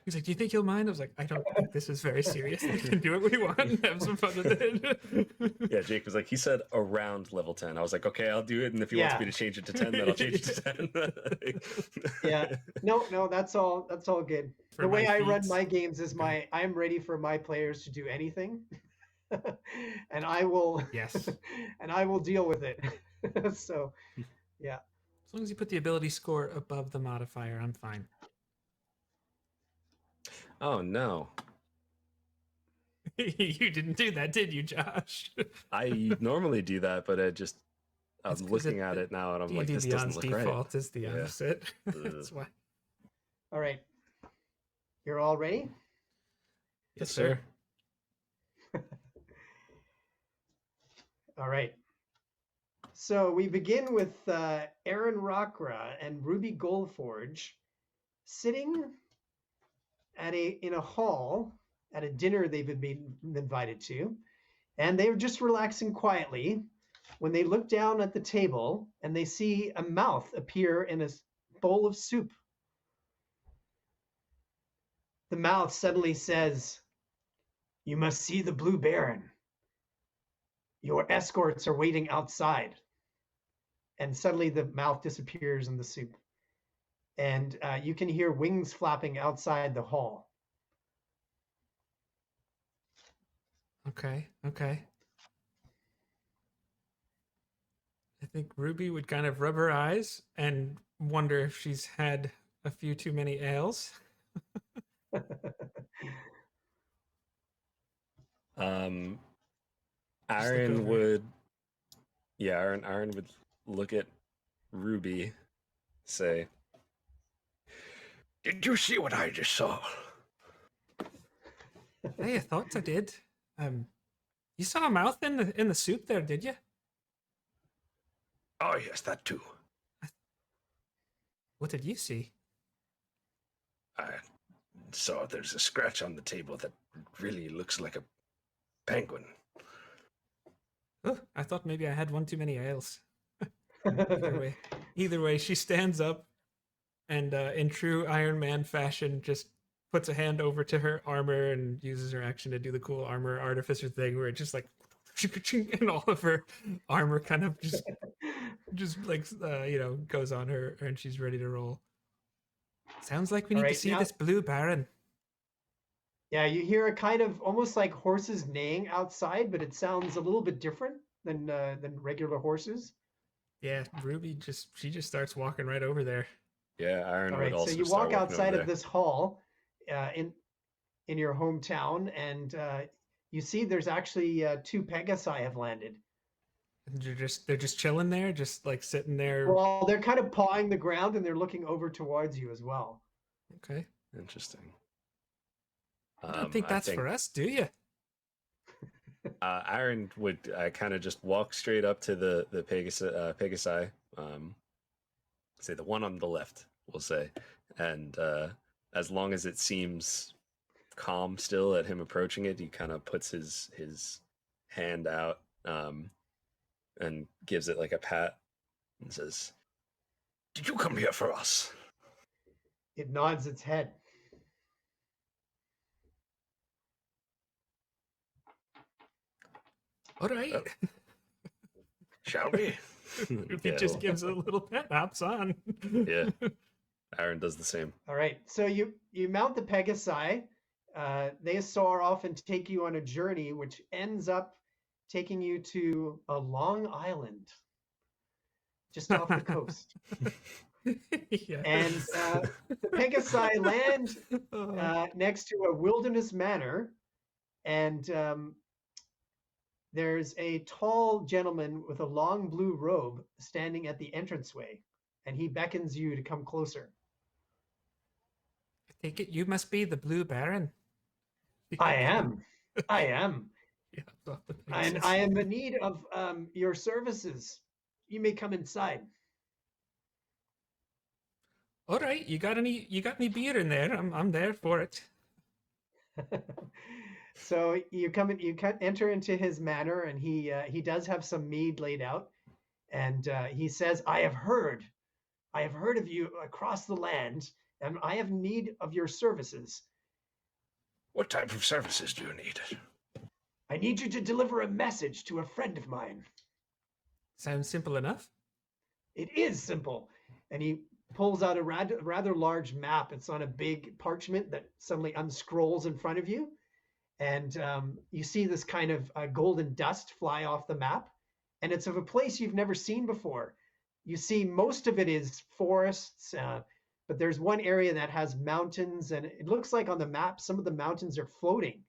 He's like, do you think you'll mind? I was like, I don't think this is very serious. We can do what we want and have some fun with it. Yeah, Jake was like, he said around level 10. I was like, okay, I'll do it. And if he wants me to change it to 10, then I'll change it to 10. Yeah. No, that's all good. For the way my I run feats. my games is I'm ready for my players to do anything. And I will Yes. and I will deal with it. So yeah. As long as you put the ability score above the modifier, I'm fine. Oh, no. You didn't do that, did you, Josh? I normally do that, but I'm looking at it now, and I'm like, D&D this doesn't Beyond's look right. default is the Yeah. opposite. That's why. All right. You're all ready? Yes, sir. All right. So we begin with Aaron Rockra and Ruby Goldforge sitting in a hall at a dinner they've been invited to, and they were just relaxing quietly when they look down at the table and they see a mouth appear in a bowl of soup. The mouth suddenly says, "You must see the Blue Baron. Your escorts are waiting outside." And suddenly the mouth disappears in the soup. And you can hear wings flapping outside the hall. Okay. I think Ruby would kind of rub her eyes and wonder if she's had a few too many ales. Aaron would look at Ruby, say, "Did you see what I just saw?" Hey, I thought I did. You saw a mouth in the soup there, did you? Oh yes, that too. What did you see? I saw there's a scratch on the table that really looks like a penguin. Oh, I thought maybe I had one too many ales. Either way, she stands up and in true Iron Man fashion just puts a hand over to her armor and uses her action to do the cool armor artificer thing where it just like and all of her armor kind of just like goes on her and she's ready to roll. Sounds like we need to see this Blue Baron. Yeah, you hear a kind of almost like horses neighing outside, but it sounds a little bit different than regular horses. Yeah, Ruby just starts walking right over there. Yeah, Aaron would also. So you walk outside of this hall in your hometown, and you see there's actually 2 Pegasi have landed. And they're just chilling there, just like sitting there. Well, they're kind of pawing the ground, and they're looking over towards you as well. Okay. Interesting. I don't think that's for us, do you? Aaron would kind of just walk straight up to the Pegasi, say the one on the left, we'll say, and as long as it seems calm still at him approaching it, he kind of puts his hand out and gives it like a pat and says, "Did you come here for us?" It nods its head. All right. Shall we? It just gives a little pet, hops on. Yeah. Aaron does the same. All right. So you mount the Pegasi. They soar off and take you on a journey, which ends up taking you to a long island just off the coast. Yeah. And the Pegasi land next to a wilderness manor, and there's a tall gentleman with a long blue robe standing at the entranceway, and he beckons you to come closer. I take it you must be the Blue Baron. I am. Yeah, And I am in need of your services. You may come inside. All right, you got any beer in there? I'm there for it. So you enter into his manor, and he does have some mead laid out, and he says, I have heard of you across the land, and I have need of your services." "What type of services do you need?" "I need you to deliver a message to a friend of mine." Sounds simple enough. "It is simple." And he pulls out a rather large map. It's on a big parchment that suddenly unscrolls in front of you. And you see this kind of golden dust fly off the map. And it's of a place you've never seen before. You see most of it is forests, but there's one area that has mountains. And it looks like on the map, some of the mountains are floating.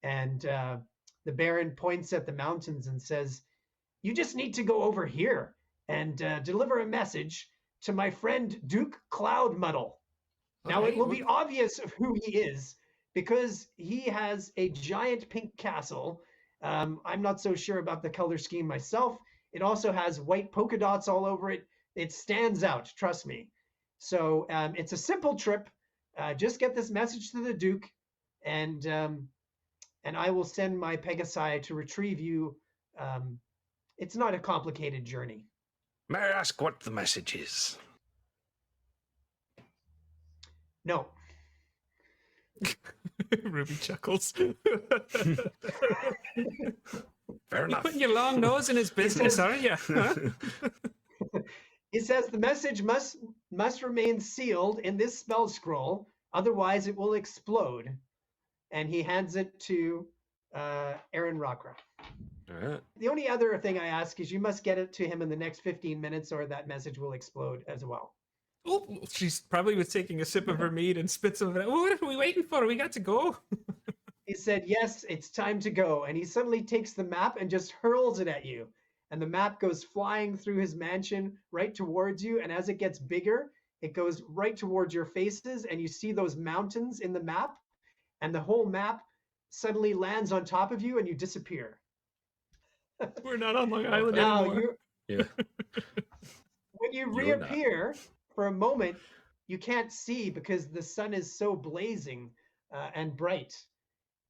And the Baron points at the mountains and says, "You just need to go over here. and deliver a message to my friend Duke Cloudmuddle. Now, it will be obvious of who he is because he has a giant pink castle. I'm not so sure about the color scheme myself. It also has white polka dots all over it. It stands out, trust me. So it's a simple trip. Just get this message to the Duke, and I will send my Pegasi to retrieve you. It's not a complicated journey. May I ask what the message is? No. Ruby chuckles. Fair enough. Putting your long nose in his business, are you? Huh? It says the message must remain sealed in this spell scroll, otherwise it will explode. And he hands it to Aaron Rockra. All right. The only other thing I ask is you must get it to him in the next 15 minutes or that message will explode as well. Oh, she's probably was taking a sip of her mead and spits of it. What are we waiting for? We got to go. He said, yes, it's time to go. And he suddenly takes the map and just hurls it at you. And the map goes flying through his mansion right towards you. And as it gets bigger, it goes right towards your faces. And you see those mountains in the map. And the whole map suddenly lands on top of you and you disappear. We're not on Long Island Now, anymore. Yeah. when you You're not. reappear, for a moment, you can't see because the sun is so blazing and bright.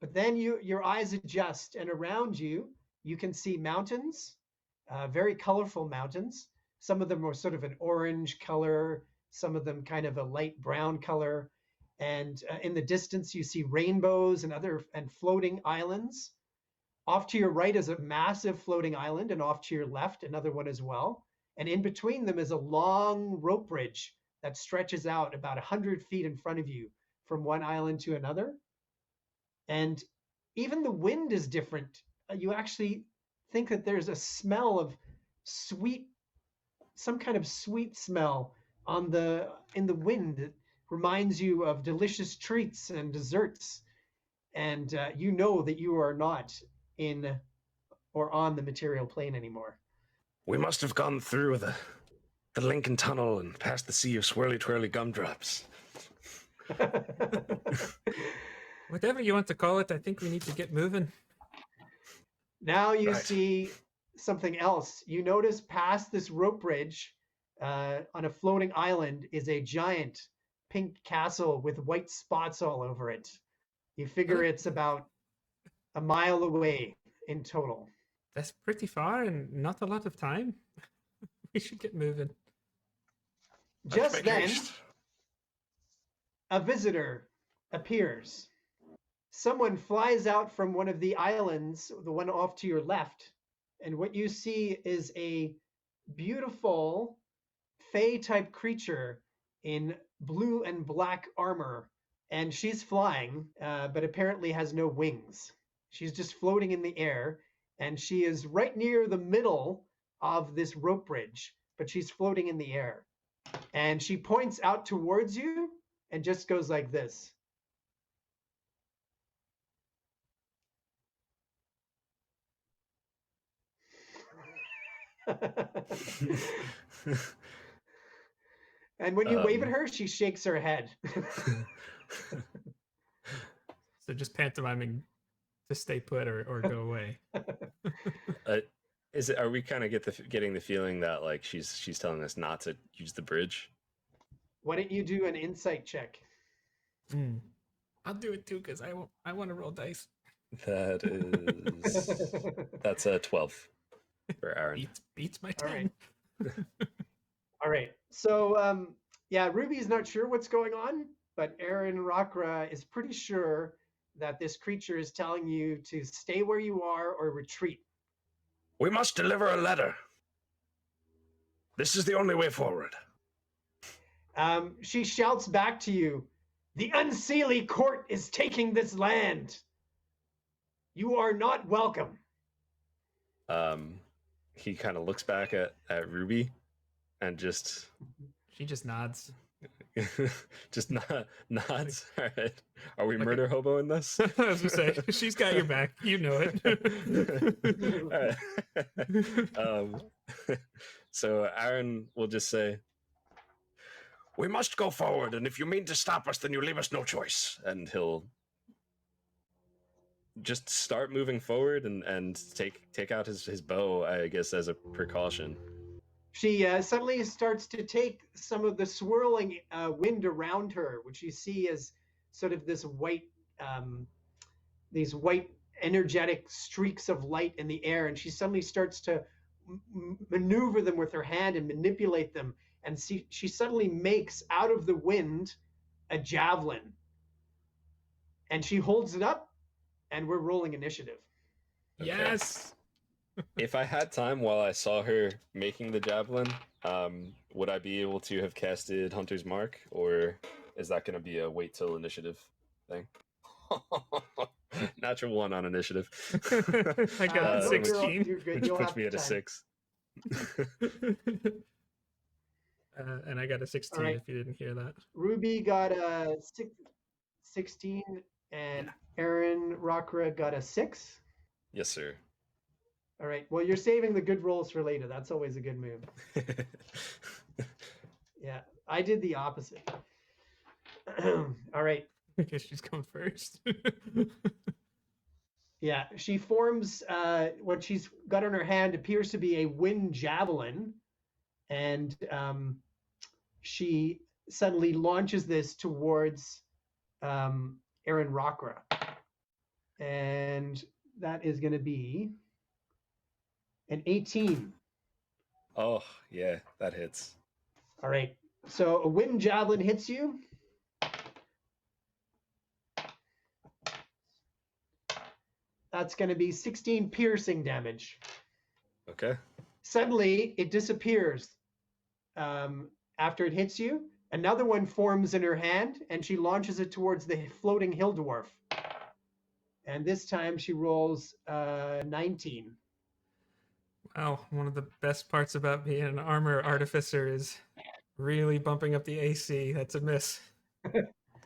But then your eyes adjust, and around you, you can see mountains, very colorful mountains. Some of them are sort of an orange color, some of them kind of a light brown color. And in the distance, you see rainbows and floating islands. Off to your right is a massive floating island, and off to your left, another one as well. And in between them is a long rope bridge that stretches out about 100 feet in front of you from one island to another. And even the wind is different. You actually think that there's a smell of sweet, some kind of sweet smell in the wind that reminds you of delicious treats and desserts. And you know that you are not in or on the material plane anymore. We must have gone through the Lincoln Tunnel and past the sea of swirly twirly gumdrops. Whatever you want to call it, I think we need to get moving. Now you Right. see something else. You notice past this rope bridge on a floating island is a giant pink castle with white spots all over it. You figure it's about a mile away in total. That's pretty far and not a lot of time. We should get moving. Let's Just make then, haste. a visitor appears. Someone flies out from one of the islands, the one off to your left, and what you see is a beautiful Fey-type creature in blue and black armor, and she's flying, but apparently has no wings. She's just floating in the air, and she is right near the middle of this rope bridge, but she's floating in the air. And she points out towards you and just goes like this. And when you wave at her, she shakes her head. So just pantomiming to stay put or go away. Are we kind of getting the feeling that like she's telling us not to use the bridge? Why don't you do an insight check? I'll do it too because I want to roll dice. That's a 12 for Aaron. Beats my All 10. right. All right. So yeah, Ruby's not sure what's going on, but Aaron Rockra is pretty sure that this creature is telling you to stay where you are or retreat. We must deliver a letter. This is the only way forward. She shouts back to you, "The Unseelie Court is taking this land. You are not welcome." He kind of looks back at Ruby and just She just nods. Just nods. All right. Are we Okay. murder hobo in this? I was gonna say she's got your back. You know it. All right. So Aaron will just say, We must go forward, and if you mean to stop us, then you leave us no choice. and he'll just start moving forward and take out his bow, I guess, as a precaution. She suddenly starts to take some of the swirling wind around her, which you see as sort of this these white energetic streaks of light in the air, and she suddenly starts to maneuver them with her hand and manipulate them, and she suddenly makes out of the wind a javelin, and she holds it up, and we're rolling initiative. Okay. Yes. If I had time while I saw her making the javelin, would I be able to have casted Hunter's Mark, or is that going to be a wait till initiative thing? Natural 1 on initiative. I got No, 16. you're good. Which You'll puts have me at a time. 6. And I got a 16 right. if you didn't hear that. Ruby got a 16, and Aaron Rockra got a 6. Yes, sir. All right. Well, you're saving the good rolls for later. That's always a good move. Yeah, I did the opposite. All right. I guess she's come first. Yeah, she forms what she's got in her hand appears to be a wind javelin, and she suddenly launches this towards Aaron Rockra, and that is going to be an 18. Oh, yeah, that hits. All right, so a wind javelin hits you. That's going to be 16 piercing damage. Okay. Suddenly, it disappears. After it hits you, another one forms in her hand, and she launches it towards the floating hill dwarf. And this time, she rolls 19. Wow, one of the best parts about being an armor artificer is really bumping up the AC. That's a miss.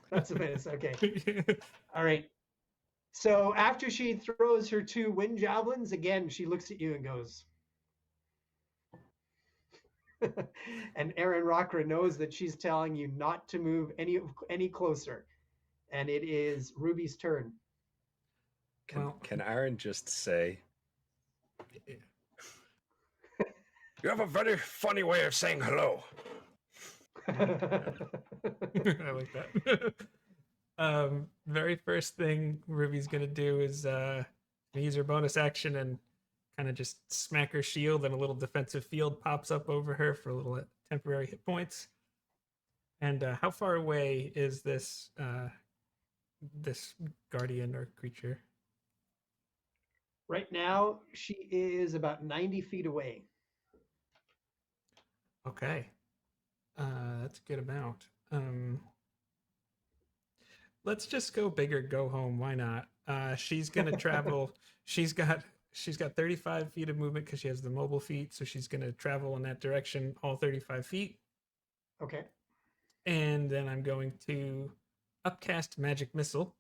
That's a miss. Okay. All right. So after she throws her 2 wind javelins, again, she looks at you and goes. And Aaron Rockra knows that she's telling you not to move any closer. And it is Ruby's turn. Can Aaron just say, You have a very funny way of saying hello. I like that. Very first thing Ruby's gonna do is use her bonus action and kind of just smack her shield, and a little defensive field pops up over her for a little temporary hit points. And how far away is this this guardian or creature? Right now, she is about 90 feet away. Okay, that's a good amount. Let's just go big or go home. Why not? She's gonna travel. She's got 35 feet of movement because she has the mobile feet, so she's gonna travel in that direction all 35 feet. Okay. And then I'm going to upcast Magic Missile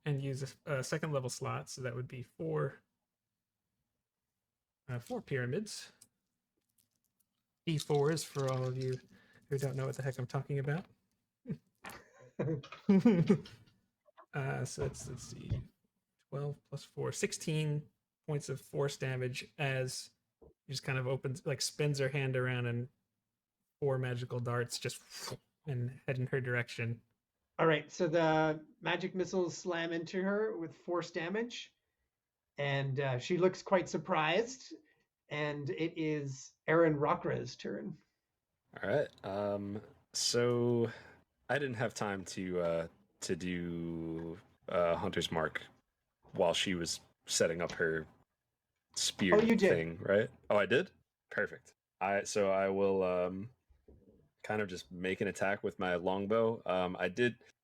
and use a second level slot, so that would be 4 pyramids. D4s for all of you who don't know what the heck I'm talking about. So let's see, 12 plus 4, 16 points of force damage as she just kind of spins her hand around, and 4 magical darts just and head in her direction. All right. So the magic missiles slam into her with force damage, and she looks quite surprised. And it is Aaron Rockra's turn. all right. So I didn't have time to do Hunter's Mark while she was setting up her spear Oh, you did. thing, right? Oh, I did? Perfect. I will kind of just make an attack with my longbow. I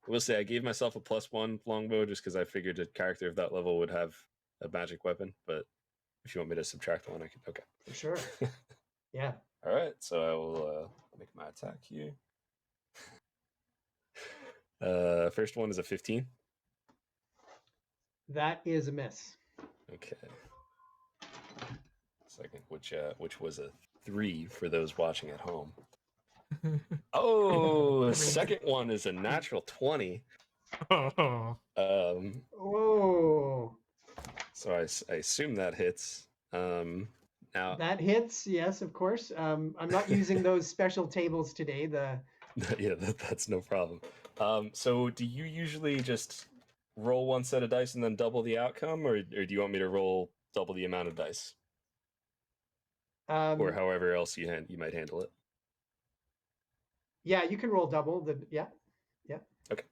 will say I gave myself a +1 longbow just because I figured a character of that level would have a magic weapon, but if you want me to subtract 1, I can. Okay. For sure. Yeah. All right, so I will make my attack here. First one is a 15. That is a miss. Okay. Second, which was a 3 for those watching at home. Oh, the second one is a natural 20. Oh. Oh, So I assume that hits. Now that hits. Yes, of course. I'm not using those special tables today. yeah, that's no problem. So do you usually just roll one set of dice and then double the outcome, or do you want me to roll double the amount of dice, or however else you might handle it? Yeah, you can roll double. Yeah. Okay.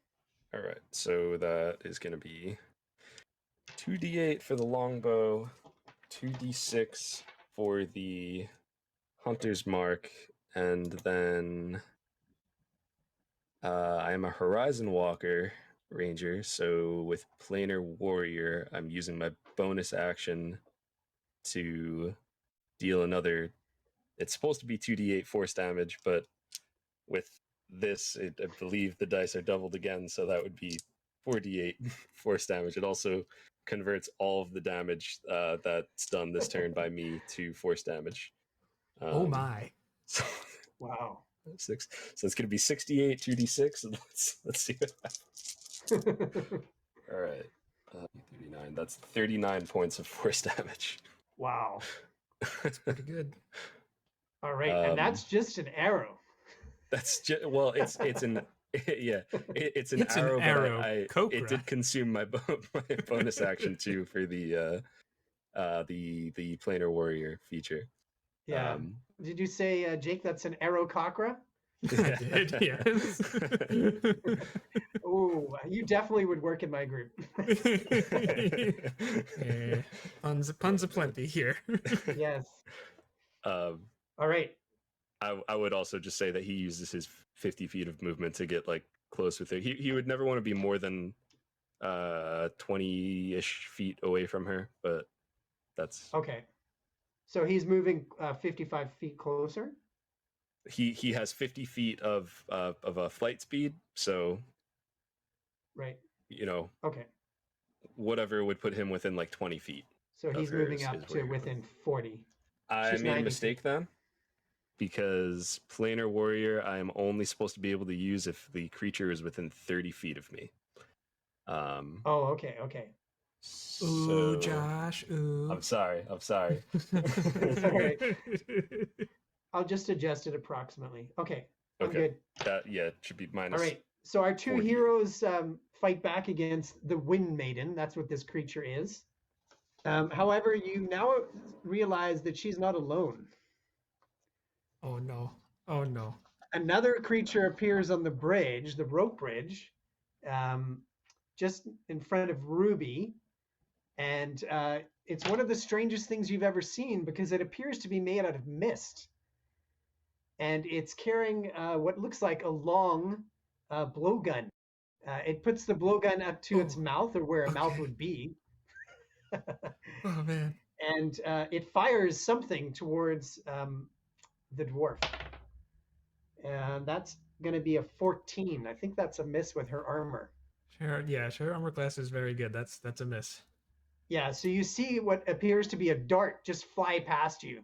All right. So that is going to be 2d8 for the longbow, 2d6 for the hunter's mark, and then I am a horizon walker ranger, so with planar warrior, I'm using my bonus action to deal another. It's supposed to be 2d8 force damage, but with this, I believe the dice are doubled again, so that would be 4d8 force damage. It also converts all of the damage that's done this turn by me to force damage. Oh my! So, Wow. 6. So it's going to be 68 2d6, and let's see what happens. All right, 39. That's 39 points of force damage. Wow. That's pretty good. All right, and that's just an arrow. That's just well, it's an yeah, it's an It's an arrow, arrow, but it Cobra. did consume my bonus action too for the planar warrior feature. Yeah. Did you say, Jake, that's an arrow cockra? I did, yes. Oh, you definitely would work in my group. Yeah, puns aplenty here. Yes. Um, All right. I would also just say that he uses his 50 feet of movement to get like close with her. He would never want to be more than 20-ish feet away from her, but that's Okay. So he's moving 55 feet closer? he has 50 feet of a flight speed, so Right. you know, Okay. whatever would put him within like 20 feet. So of he's her moving is up where to you're within 40. I She's made a 90 mistake then, because planar warrior I am only supposed to be able to use if the creature is within 30 feet of me. Oh, okay. Ooh, So Josh. Ooh. I'm sorry. It's all right. I'll just adjust it approximately. Okay. I'm Okay. good. That it should be minus. All right. So our two 40. heroes fight back against the Wind Maiden. That's what this creature is. However, you now realize that she's not alone. Oh no. Oh no. Another creature appears on the bridge, the rope bridge, just in front of Ruby. And it's one of the strangest things you've ever seen, because it appears to be made out of mist. And it's carrying what looks like a long blowgun. It puts the blowgun up to its mouth, or where a mouth would be. Oh man. And it fires something towards the dwarf. And that's going to be a 14. I think that's a miss with her armor. Her armor class is very good. That's a miss. Yeah, so you see what appears to be a dart just fly past you.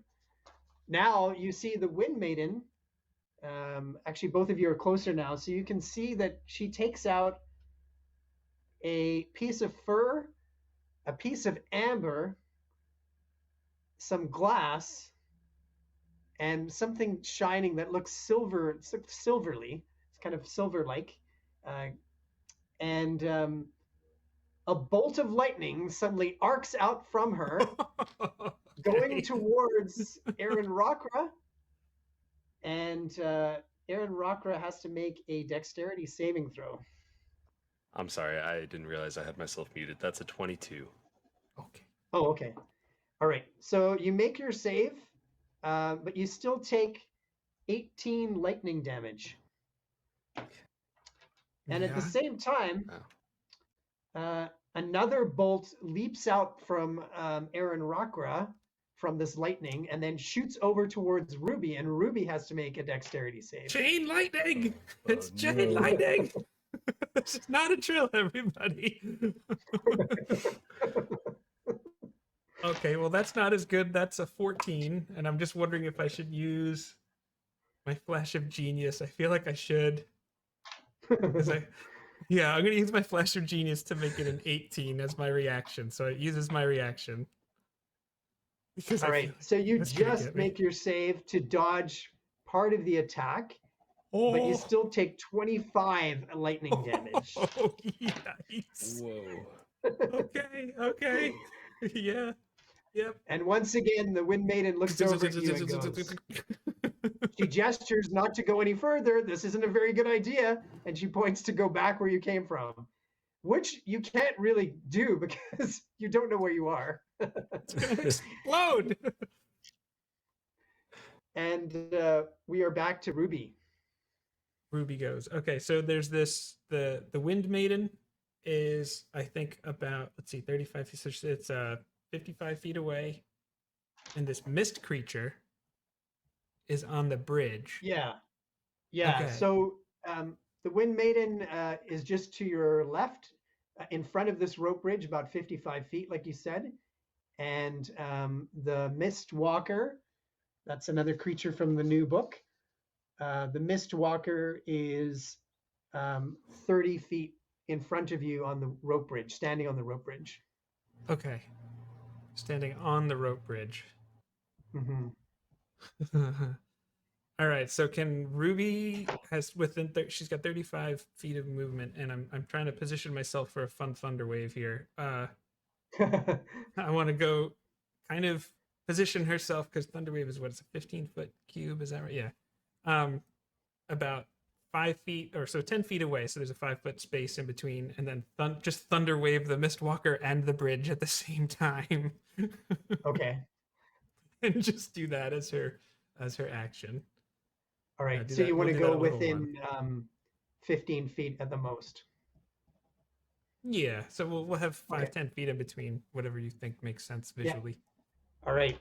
Now you see the Wind Maiden. Actually, both of you are closer now, so you can see that she takes out a piece of fur, a piece of amber, some glass, and something shining that looks silver. It's silverly. It's kind of silver-like, and a bolt of lightning suddenly arcs out from her, going towards Aaron Rockra. And Aaron Rockra has to make a dexterity saving throw. I'm sorry, I didn't realize I had myself muted. That's a 22. Okay. Oh, okay. All right. So you make your save, but you still take 18 lightning damage. And at the same time, another bolt leaps out from Aaron Rockra from this lightning and then shoots over towards Ruby, and Ruby has to make a dexterity save. Chain lightning! Oh, It's chain no. lightning! This is not a drill, everybody. Okay, well, that's not as good. That's a 14, and I'm just wondering if I should use my flash of genius. I feel like I should. 'Cause yeah, I'm going to use my flash of genius to make it an 18 as my reaction. So it uses my reaction. Because All right, so you that's gonna just get me. make your save to dodge part of the attack, Oh, but you still take 25 lightning damage. Oh, yikes. Whoa. Okay. Yeah. Yep. And once again, the Wind Maiden looks over at you and goes, she gestures not to go any further. This isn't a very good idea. And she points to go back where you came from, which you can't really do because you don't know where you are. It's going to explode. And we are back to Ruby. Ruby goes. Okay, so there's this the Wind Maiden is, I think, about, let's see, 35 feet. So it's 55 feet away, and this mist creature is on the bridge. Yeah. Okay. So the Wind Maiden is just to your left, in front of this rope bridge, about 55 feet, like you said. And the Mist Walker, that's another creature from the new book. The Mist Walker is 30 feet in front of you on the rope bridge, standing on the rope bridge. Okay, standing on the rope bridge. Mm-hmm. All right, so can Ruby has she's got 35 feet of movement, and I'm trying to position myself for a fun thunder wave here. I want to go kind of position herself, because thunder wave is what, it's a 15-foot cube, is that right? Yeah. About 5 feet or so, 10 feet away, so there's a 5-foot space in between, and then just thunder wave the Mistwalker and the bridge at the same time. Okay. And just do that as her action. All right. do So that- you want we'll to do that go a little within 15 feet at the most. Yeah, so we'll have 5, Okay. 10 feet in between, whatever you think makes sense visually. All right.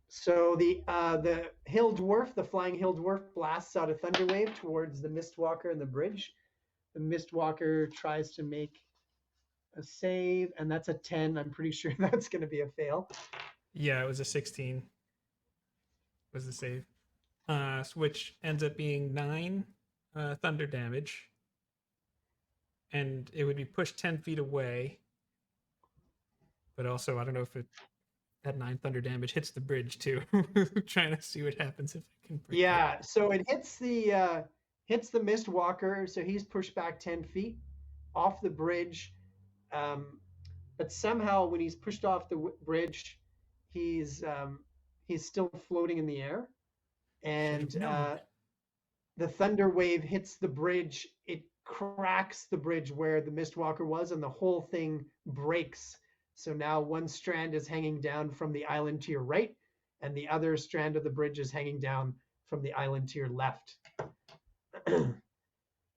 So the hill dwarf, the flying hill dwarf, blasts out a thunder wave towards the Mistwalker and the bridge. The Mistwalker tries to make a save, and that's a 10. I'm pretty sure that's going to be a fail. Yeah, it was a 16. Was the save. Which ends up being 9 thunder damage. And it would be pushed 10 feet away. But also, I don't know if that 9 thunder damage hits the bridge too. Trying to see what happens if I can break Yeah, so it hits the Mistwalker, so he's pushed back 10 feet off the bridge. But somehow, when he's pushed off the bridge, he's still floating in the air, and the thunder wave hits the bridge. It cracks the bridge where the Mistwalker was, and the whole thing breaks. So now one strand is hanging down from the island to your right, and the other strand of the bridge is hanging down from the island to your left.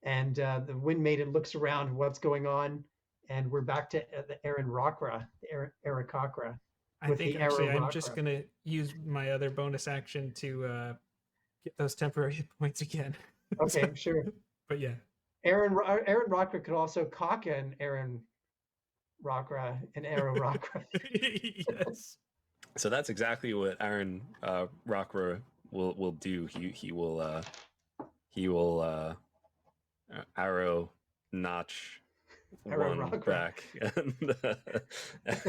And the Wind Maiden looks around, what's going on, and we're back to the Aaron Rockra, the Aarakocra. I think actually I'm just going to use my other bonus action to get those temporary hit points again. Okay, sure. But yeah. Aaron Rockra could also cock an Aaron Rockra, an arrow Rockra. Yes. So that's exactly what Aaron Rockra will do. He will arrow notch Arrow one Rockra. back,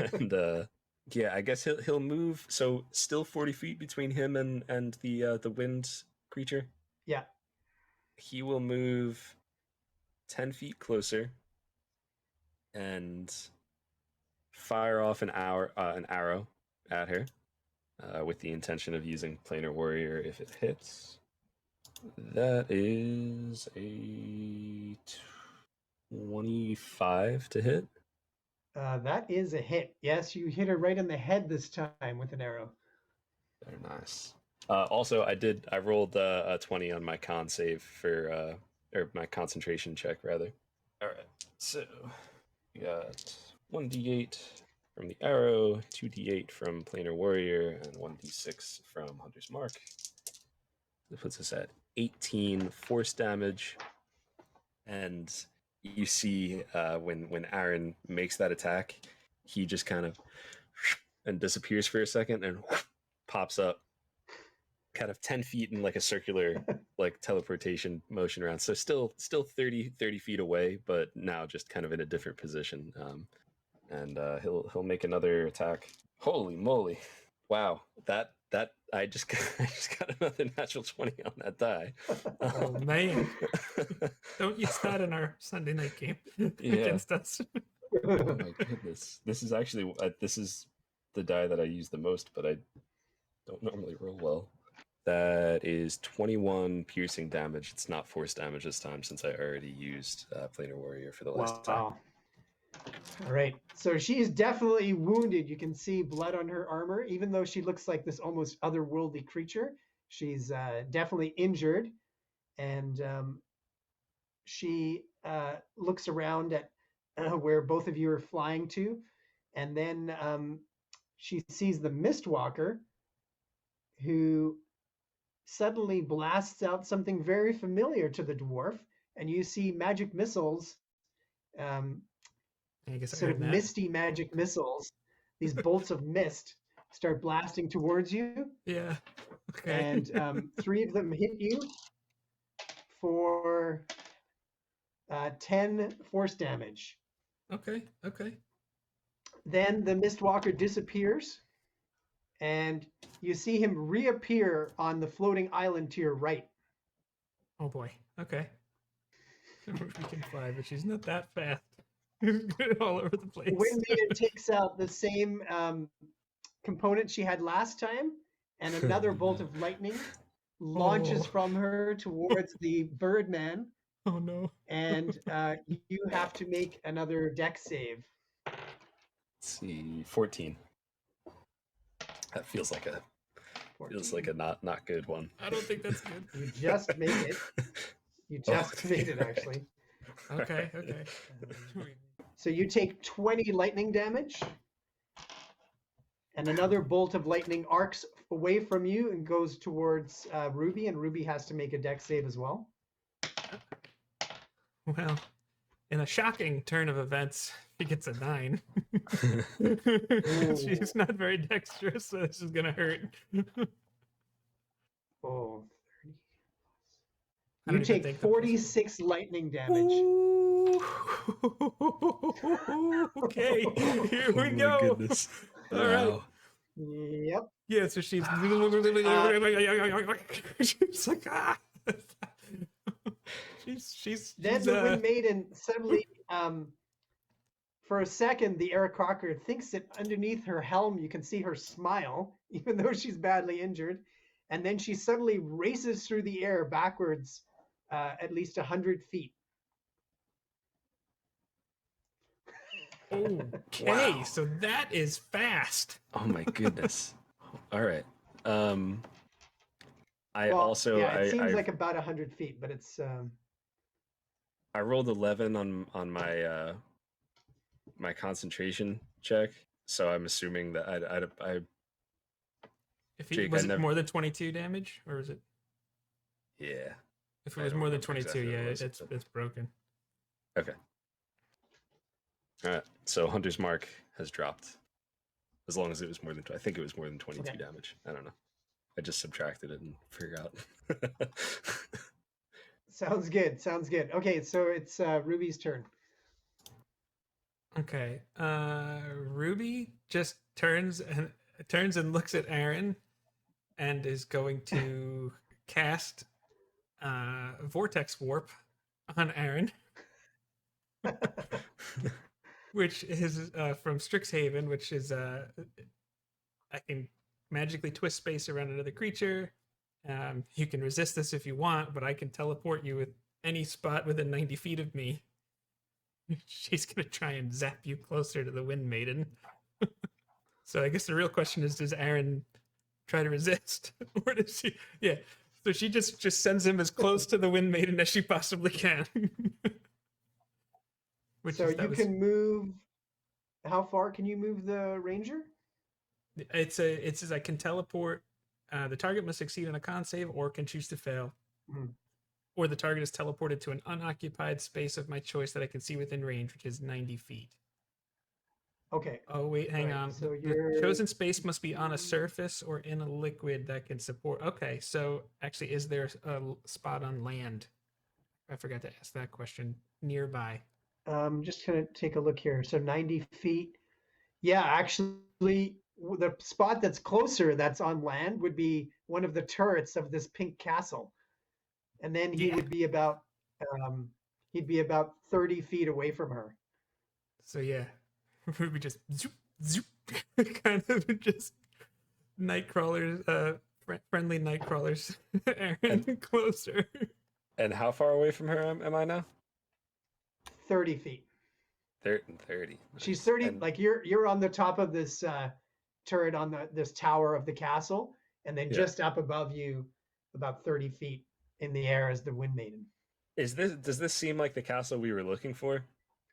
and yeah, I guess he'll move. So still 40 feet between him and the wind creature. Yeah. He will move 10 feet closer and fire off an arrow at her with the intention of using Planar Warrior if it hits. That is a 25 to hit. That is a hit. Yes, you hit her right in the head this time with an arrow. Very nice. Also, I rolled a 20 on my con save for or my concentration check rather. All right, so we got 1d8 from the arrow, 2d8 from Planar Warrior, and 1d6 from Hunter's Mark. That puts us at 18 force damage. And you see when Aaron makes that attack, he just kind of and disappears for a second and pops up kind of 10 feet in like a circular like teleportation motion around. So still 30 feet away, but now just kind of in a different position. And he'll make another attack. Holy moly. Wow. That I just got another natural 20 on that die. Oh man. Don't use that in our Sunday night game against us. Oh my goodness. This is actually this is the die that I use the most, but I don't normally roll well. That is 21 piercing damage. It's not force damage this time since I already used Planar Warrior for the last time. All right. So she's definitely wounded. You can see blood on her armor. Even though she looks like this almost otherworldly creature, she's definitely injured. And she looks around at where both of you are flying to. And then she sees the Mistwalker, who suddenly blasts out something very familiar to the dwarf. And you see magic missiles, sort of misty magic missiles, these bolts of mist start blasting towards you. Yeah. Okay. And 3 of them hit you for 10 force damage. Okay. Then the Mistwalker disappears, and you see him reappear on the floating island to your right. Oh boy. Okay. Ruby can fly, but she's not that fast. All over the place. Wind Maiden takes out the same component she had last time, and another bolt of lightning launches from her towards the Birdman. Oh no. And you have to make another dex save. Let's see, 14. That feels like a 14. not good one. I don't think that's good. You just made it. You just made it, actually. Okay. So you take 20 lightning damage, and another bolt of lightning arcs away from you and goes towards Ruby, and Ruby has to make a dex save as well. Well, in a shocking turn of events, she gets a 9. She's not very dexterous, so this is gonna hurt. Oh, 30. I You don't even take think the 46 lightning damage. Ooh. Okay, here we go. My goodness. All right. Wow. Yep. Yeah, so she's she's like she's Then the Wind Maiden suddenly, for a second, the Eric Crocker thinks that underneath her helm you can see her smile, even though she's badly injured. And then she suddenly races through the air backwards at least 100 feet. okay, Wow. so that is fast. Oh my goodness. All right. I Well, also yeah, it seems I like about 100 feet, but it's I rolled 11 on my my concentration check, so I'm assuming that I If Jake, was I it never- more than 22 damage, or was it? yeah. If it I was don't more than remember 22, exactly what yeah, it was. it's broken. Okay. All right. So Hunter's Mark has dropped. As long as it was more than I think it was more than 22 Okay. damage. I don't know. I just subtracted it and figured out. sounds good. Sounds good. Okay, so it's Ruby's turn. Okay, Ruby just turns and looks at Aaron, and is going to cast Vortex Warp on Aaron, which is from Strixhaven, which is I can magically twist space around another creature. You can resist this if you want, but I can teleport you with any spot within 90 feet of me. She's gonna try and zap you closer to the Wind Maiden. So I guess the real question is, does Aaron try to resist? Or does she? Yeah. So she just sends him as close to the Wind Maiden as she possibly can. So you can move how far can you move the ranger? It says I can teleport. The target must succeed on a con save or can choose to fail. Hmm. Or the target is teleported to an unoccupied space of my choice that I can see within range, which is 90 feet. Okay. Oh, wait, hang Right, on. so The you're- chosen space must be on a surface or in a liquid that can support. Okay, so actually, is there a spot on land? I forgot to ask that question. Nearby. Just gonna take a look here. So 90 feet. Yeah, actually, the spot that's closer that's on land would be one of the turrets of this pink castle, and then he Yeah. would be about he'd be about 30 feet away from her. So yeah, Ruby just zoop, zoop, kind of just night crawlers, friendly night crawlers, Aaron closer. And how far away from her am I now? 30 feet. 30. She's Nice. 30. And- Like you're on the top of this turret on this tower of the castle, and then Yeah. just up above you, about 30 feet in the air, is the Wind Maiden. does this seem like the castle we were looking for?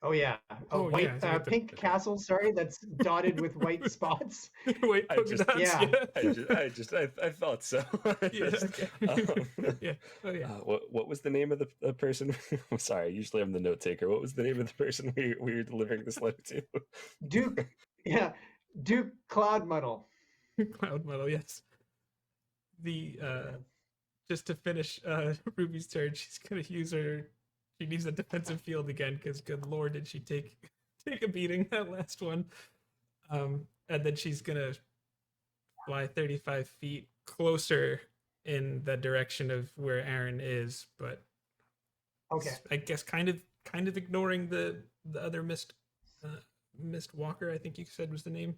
Oh yeah, Oh, white, yeah, it's with the- pink castle. Sorry, that's dotted with white spots. Wait, I polka just- dots, yeah. I thought so. Yeah, okay. Yeah. Oh yeah. What was the name of the person? I'm sorry. Usually I'm the note taker. What was the name of the person we were delivering this letter to? Duke, yeah, Duke Cloud Muddle. Cloud model, yes. The just to finish Ruby's turn, she's gonna use her. She needs a defensive field again because good lord did she take a beating that last one. And then she's gonna fly 35 feet closer in the direction of where Aaron is, but Okay, I guess kind of ignoring the other mist walker. I think you said was the name.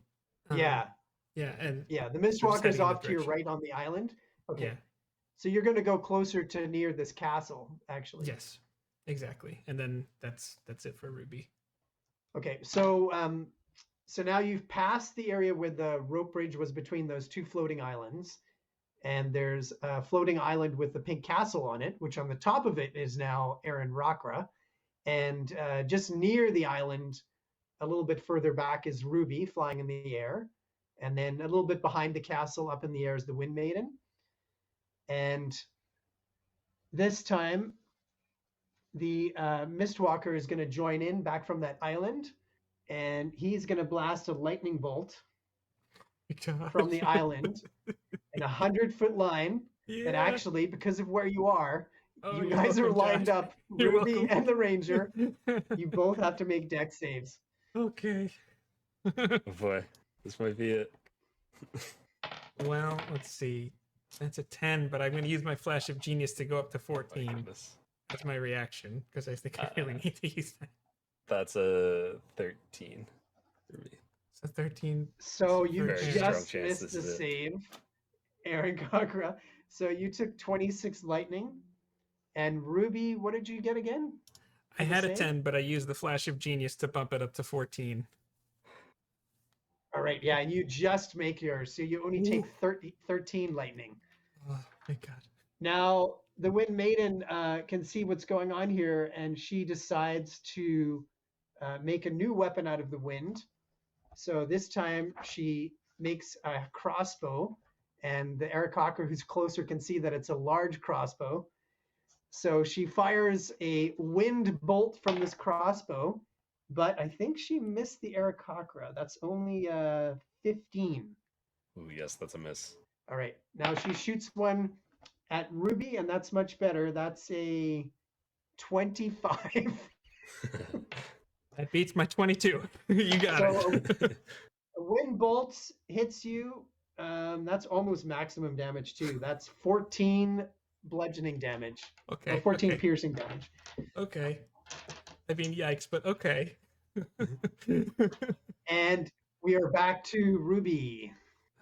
yeah, Yeah, and yeah. The just Mistwalker's heading in off that to your direction. right on the island. Okay, yeah, so you're going to go closer to near this castle, actually. yes, exactly. And then that's it for Ruby. Okay, so so now you've passed the area where the rope bridge was between those two floating islands, and there's a floating island with the pink castle on it, which on the top of it is now Aaron Rockra, and just near the island, a little bit further back, is Ruby flying in the air, and then a little bit behind the castle, up in the air, is the Wind Maiden, and this time the Mistwalker is going to join in back from that island, and he's going to blast a lightning bolt from the island in 100-foot line. Yeah. And actually, because of where you are, Oh, you you're guys are welcome, lined Josh. up, You're Ruby welcome. and the Ranger. You both have to make deck saves. Okay. Oh boy, this might be it. Well, let's see. That's a 10, but I'm going to use my flash of genius to go up to My 14. goodness. That's my reaction because I think I really need to use that. That's a 13 for me. So 13. So you Very just strong chance missed this the is it. save, Aaron Cochra. So you took 26 lightning. And Ruby, what did you get again? I For the had a save? 10, but I used the flash of genius to bump it up to 14. All right, yeah, you just make yours. So you only take 13 lightning. Oh, thank God. Now, the Wind Maiden can see what's going on here, and she decides to make a new weapon out of the wind. So this time she makes a crossbow, and the Eric Cocker, who's closer, can see that it's a large crossbow. So she fires a wind bolt from this crossbow, but I think she missed the Eric Cocker. That's only 15. Ooh, yes, that's a miss. All right, now she shoots one at Ruby, and that's much better. That's a 25. That beats my 22. You got So it. a wind bolt hits you. That's almost maximum damage too. That's 14 bludgeoning damage. Okay. Or 14 okay. piercing damage. Okay. I mean, yikes, but okay. And we are back to Ruby.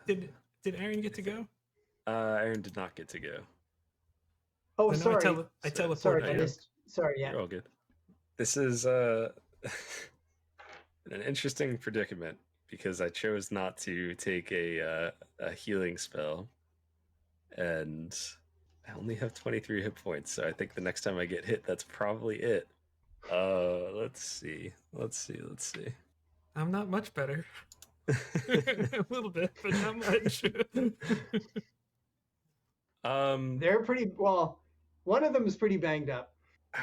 did Aaron get to go? Aaron did not get to go. Oh, I know sorry. I So- teleported. Sorry, I you. missed. Sorry, yeah. You're all good. This is an interesting predicament because I chose not to take a healing spell, and I only have 23 hit points. So I think the next time I get hit, that's probably it. Let's see. I'm not much better. A little bit, but not much. They're pretty well. One of them is pretty banged up.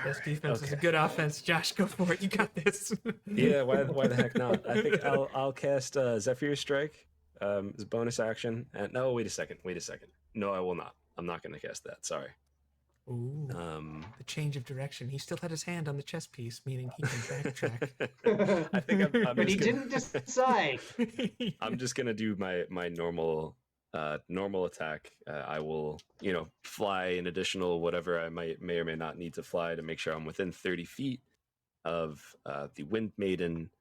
Best defense is a Okay. good offense. Josh, go for it. You got this. Yeah, why the heck not? I think I'll cast Zephyr Strike as a bonus action. And no, wait a second. No, I will not. I'm not going to cast that. Sorry. Ooh, the change of direction. He still had his hand on the chess piece, meaning he can backtrack. I think I'm But he just gonna, didn't decide. I'm just gonna do my normal attack. I will, fly an additional whatever I may or may not need to fly to make sure I'm within 30 feet of the Wind Maiden.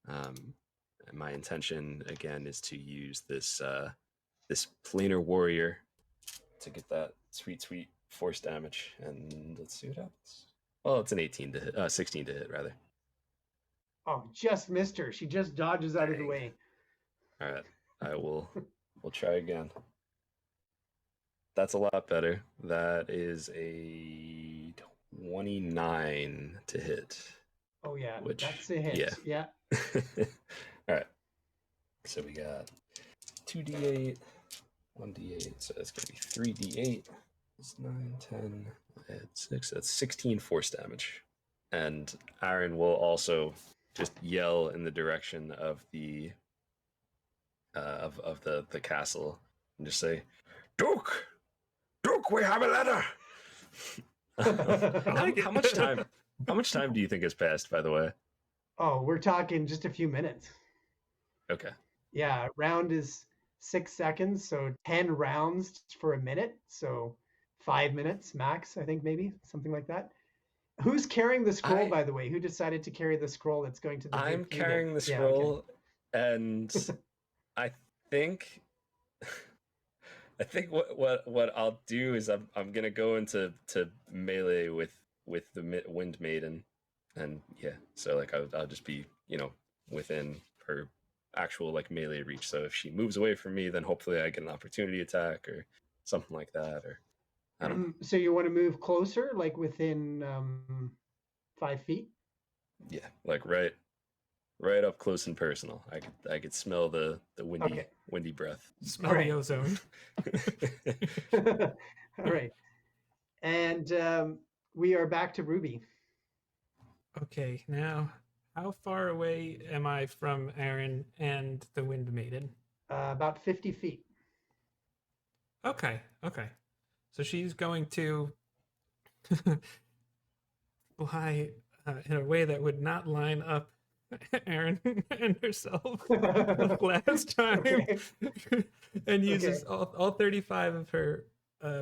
And my intention again is to use this planar warrior to get that sweet force damage, and let's see what happens. Well, it's an 16 to hit rather. Oh, just missed her. She just dodges out of the Dang. way. All right, we'll try again. That's a lot better. That is a 29 to hit. Oh yeah, Which- that's a hit. yeah. Yeah. All right. So we got 2d8, 1d8. So that's going to be 3d8. It's 9, 10, 6. That's 16 force damage. And Aaron will also just yell in the direction of the the castle and just say, Duke, we have a letter. How much time? How much time do you think has passed? By the way. Oh, we're talking just a few minutes. Okay. Yeah, round is 6 seconds, so 10 rounds for a minute, so 5 minutes max, I think, maybe something like that. Who's carrying the scroll, by the way? Who decided to carry the scroll that's going to the? I'm big carrying the Yeah, okay. scroll, and I think what I'll do is I'm gonna go into melee with the Wind Maiden, and yeah, so like I'll just be within her actual like melee reach. So if she moves away from me, then hopefully I get an opportunity attack or something like that, or I don't know. So you want to move closer, like within 5 feet? Yeah, like right up close and personal. I could smell the windy breath. Smell Alright. the ozone. All right. And we are back to Ruby. Okay, now how far away am I from Aaron and the Wind Maiden? About 50 feet. Okay. So she's going to fly in a way that would not line up Aaron and herself like last time, Okay. and uses all 35 of her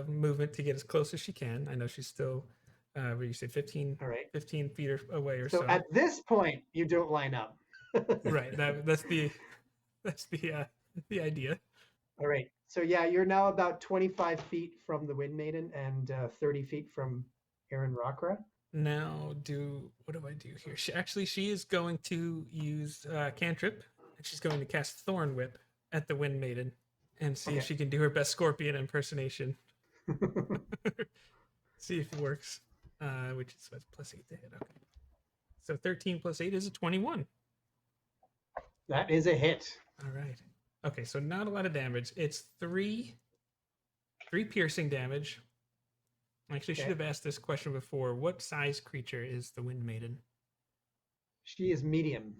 movement to get as close as she can. I know she's still, what you say, 15, All right. 15 feet away or so. So at this point, you don't line up. Right. That's the idea. All right. So yeah, you're now about 25 feet from the Wind Maiden and 30 feet from Aaron Rockra. Now, what do I do here? She is going to use cantrip, and she's going to cast Thorn Whip at the Wind Maiden and see if she can do her best Scorpion impersonation. See if it works. Which is what's plus 8 to hit. Okay. So 13 plus 8 is a 21. That is a hit. All right. Okay, so not a lot of damage. It's three piercing damage. I actually should have asked this question before. What size creature is the Wind Maiden? She is medium.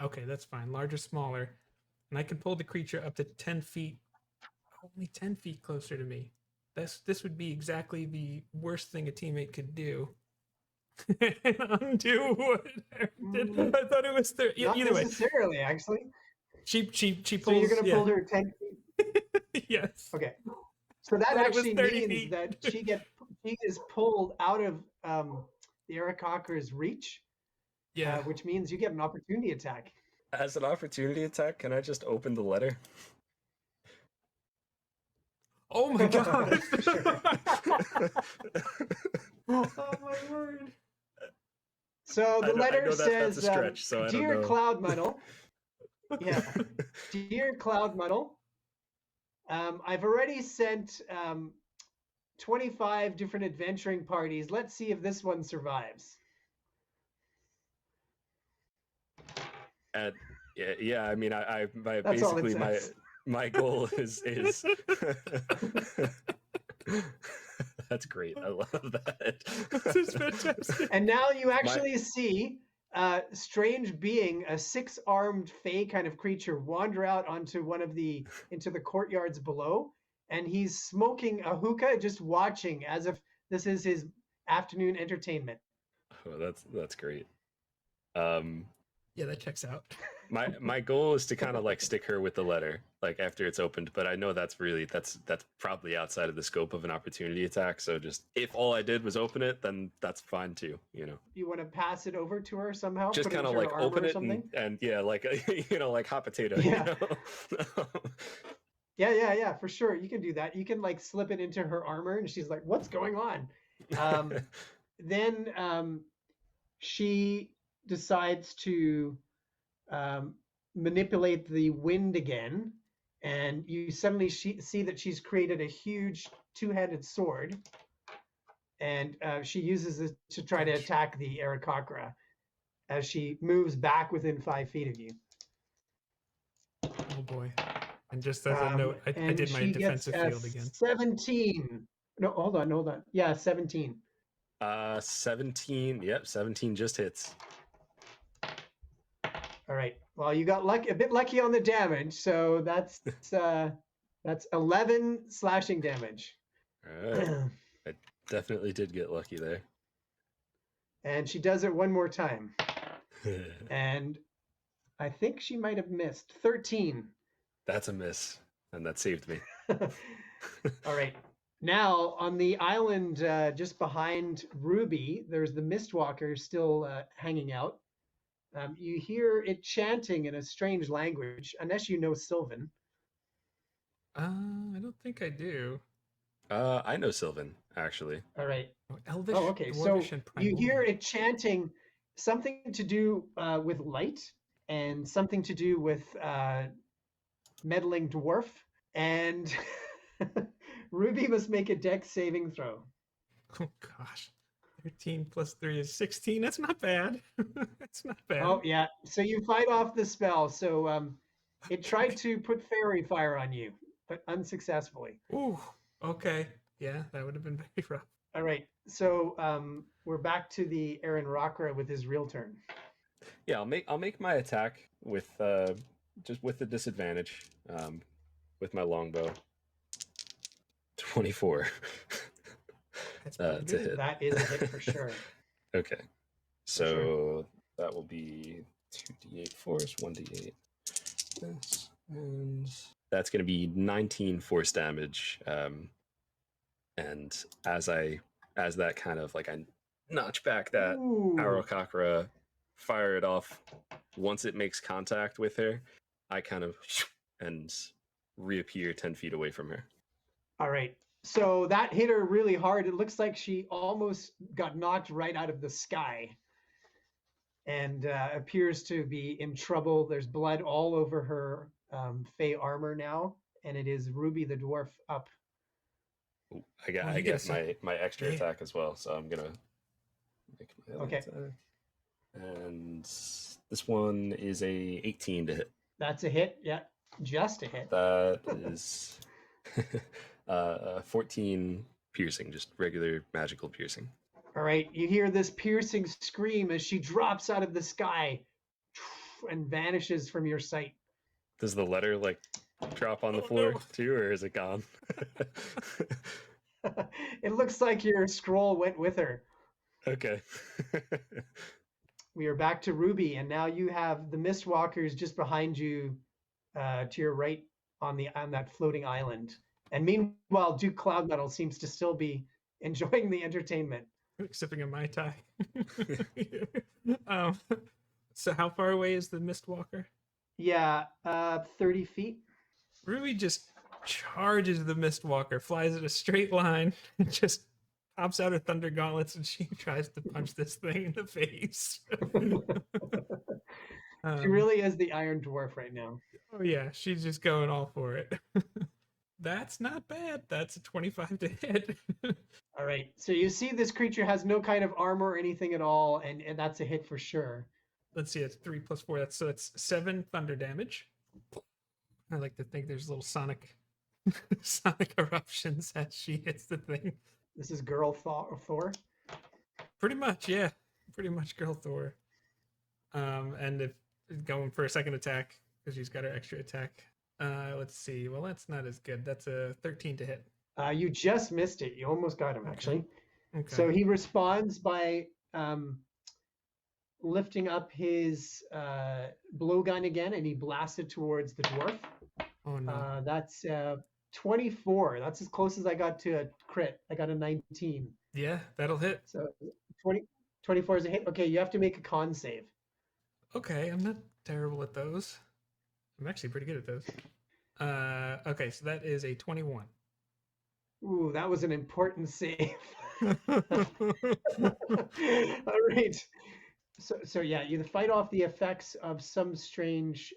Okay, that's fine. Large or smaller. And I can pull the creature up to 10 feet, only 10 feet closer to me. This would be exactly the worst thing a teammate could do. And undo what Aaron did. I thought it was Not either way. necessarily, actually. She pulls. So you're going to pull her 10 feet? Yes. Okay. So that Thought it was actually 30 means feet. that she is pulled out of the Aarakocra's reach, Yeah. which means you get an opportunity attack. As an opportunity attack, can I just open the letter? Oh my god. Oh my word. So the I know letter that's says, a stretch, so I don't Dear know." Cloud Muddle, yeah, Dear Cloud Muddle, I've already sent 25 different adventuring parties. Let's see if this one survives. And Yeah. I mean, That's all it basically says. my goal is that's great. I love that. This is fantastic. And now you actually see a strange being, a 6-armed fey kind of creature, wander out into the courtyards below, and he's smoking a hookah, just watching as if this is his afternoon entertainment. Oh, that's great. Um, Yeah, that checks out. my goal is to kind of like stick her with the letter, like after it's opened, but I know that's probably outside of the scope of an opportunity attack. So just if all I did was open it, then that's fine too. You want to pass it over to her somehow? Just Put it kind of into her like armor open or it something? and yeah, like like hot potato. Yeah. Yeah, for sure. You can do that. You can like slip it into her armor, and she's like, "What's going on?" Then she decides to manipulate the wind again, and you suddenly see that she's created a huge 2-headed sword, and she uses it to try to attack the Aarakocra as she moves back within 5 feet of you. Oh boy. And just as a note, I did my defensive field again. 17. No, hold on. Yeah, 17. 17. Yep, 17 just hits. All right. Well, you got a bit lucky on the damage, so that's 11 slashing damage. All right. I definitely did get lucky there. And she does it one more time. And I think she might have missed. 13. That's a miss, and that saved me. All right. Now, on the island just behind Ruby, there's the Mistwalker still hanging out. You hear it chanting in a strange language, unless you know Sylvan. I don't think I do. I know Sylvan, actually. All right. Elvish, Oh, okay. So Dwarvish, and you hear Primordial. it chanting something to do with light and something to do with meddling dwarf. And Ruby must make a dex saving throw. Oh gosh. 13 plus 3 is 16. That's not bad. That's not bad. Oh, yeah. So you fight off the spell. So it tried to put fairy fire on you, but unsuccessfully. Ooh, okay. Yeah, that would have been very rough. All right. So we're back to the Aaron Rockra with his real turn. Yeah, I'll make my attack with just with the disadvantage, with my longbow. 24. That's pretty to good. hit. That is a hit for sure. Okay, so that will be 2d8 force, 1d8 this, and that's going to be 19 force damage. And as that kind of like I notch back that Ooh. Aarakocra, fire it off. Once it makes contact with her, I kind of and reappear 10 feet away from her. All right. So that hit her really hard. It looks like she almost got knocked right out of the sky and appears to be in trouble. There's blood all over her fey armor now, and it is Ruby the dwarf up. Ooh, I get my extra attack as well, so I'm gonna make my other attack. And this one is a 18 to hit. That's a hit. Yeah, just a hit. That is 14 piercing, just regular magical piercing. All right, you hear this piercing scream as she drops out of the sky and vanishes from your sight. Does the letter like drop on the floor too, or is it gone? It looks like your scroll went with her. Okay. We are back to Ruby, and now you have the Mistwalkers just behind you, to your right on that floating island. And meanwhile, Duke Cloudmetal seems to still be enjoying the entertainment. Sipping a Mai Tai. So how far away is the Mistwalker? Yeah, 30 feet. Ruby just charges the Mistwalker, flies in a straight line, and just pops out her thunder gauntlets, and she tries to punch this thing in the face. She really is the Iron Dwarf right now. Oh yeah, she's just going all for it. That's not bad. That's a 25 to hit. All right. So you see this creature has no kind of armor or anything at all, and that's a hit for sure. let's see, it's 3 plus 4. That's 7 thunder damage. I like to think there's little sonic eruptions as she hits the thing. This is girl Thor. Pretty much, yeah. Pretty much girl Thor. And if going for a second attack, because she's got her extra attack. Let's see. Well, that's not as good. That's a 13 to hit. You just missed it. You almost got him, actually. Okay. So he responds by lifting up his blowgun again, and he blasts it towards the dwarf. Oh no. That's 24. That's as close as I got to a crit. I got a 19. Yeah, that'll hit. So 24 is a hit. Okay, you have to make a con save. Okay, I'm not terrible at those. I'm actually pretty good at those. Okay, so that is a 21. Ooh, that was an important save. All right. So yeah, you fight off the effects of some strange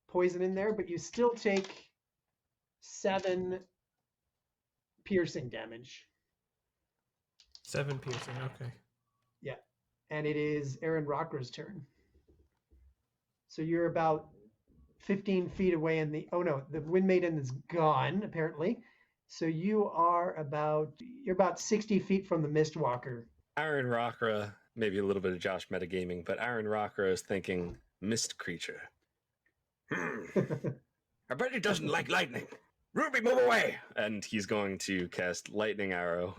poison in there, but you still take 7 piercing damage. 7 piercing, okay. Yeah. And it is Aaron Rockra's turn. So you're about 15 feet away in the... Oh no, the Wind Maiden is gone, apparently. So you're about 60 feet from the Mistwalker. Aaron Rockra, maybe a little bit of Josh metagaming, but Aaron Rockra is thinking mist creature. I bet he doesn't like lightning. Ruby, move away! And he's going to cast lightning arrow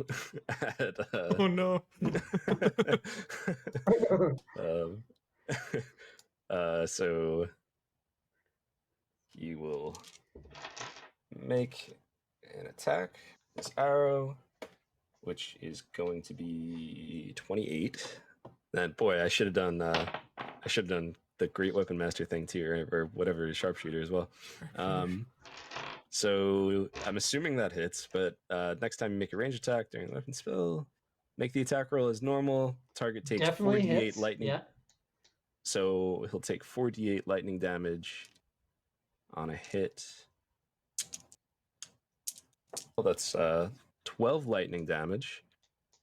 at Oh no. So he will make an attack. This arrow, which is going to be 28. And boy, I should have done the Great Weapon Master thing too, or whatever, sharpshooter as well. So I'm assuming that hits, but next time you make a range attack during a weapon spell, make the attack roll as normal. Target takes Definitely 4d8 hits. lightning. Yeah. So he'll take 4d8 lightning damage on a hit. Well, that's 12 lightning damage.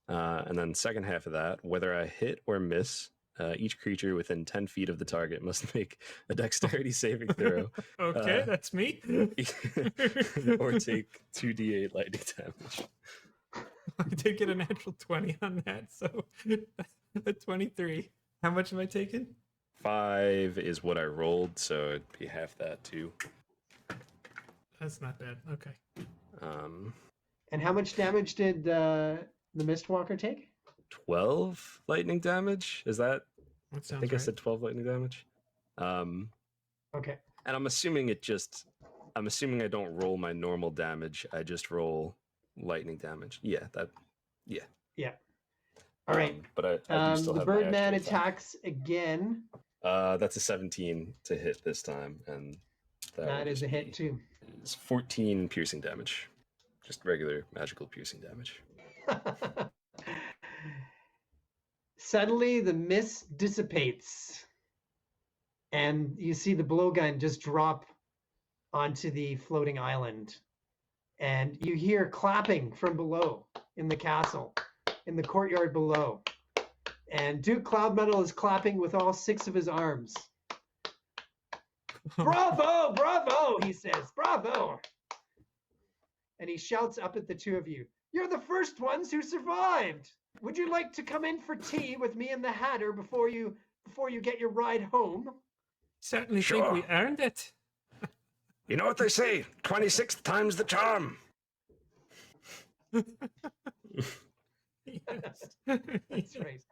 And then second half of that, whether I hit or miss, each creature within 10 feet of the target must make a dexterity saving throw. Okay, that's me. Or take 2d8 lightning damage. I did get a natural 20 on that, so a 23. How much am I taking? 5 is what I rolled, so it'd be half that too. That's not bad. Okay. And how much damage did the Mistwalker take? 12 lightning damage? Is that? That sounds I think I right. said 12 lightning damage. Okay. And I'm assuming I don't roll my normal damage. I just roll lightning damage. Yeah. All right. But I do still the have my Birdman extra attack. attacks again. That's a 17 to hit this time, and That is a hit too. It's 14 piercing damage, just regular magical piercing damage. Suddenly, the mist dissipates, and you see the blowgun just drop onto the floating island, and you hear clapping from below in the castle, in the courtyard below. And Duke Cloudmetal is clapping with all 6 of his arms. Bravo, bravo, he says, bravo. And he shouts up at the 2 of you, you're the first ones who survived. Would you like to come in for tea with me and the Hatter before you get your ride home? Certainly Sure. think we earned it. You know what they say, 26th time's the charm. Yes. That's right.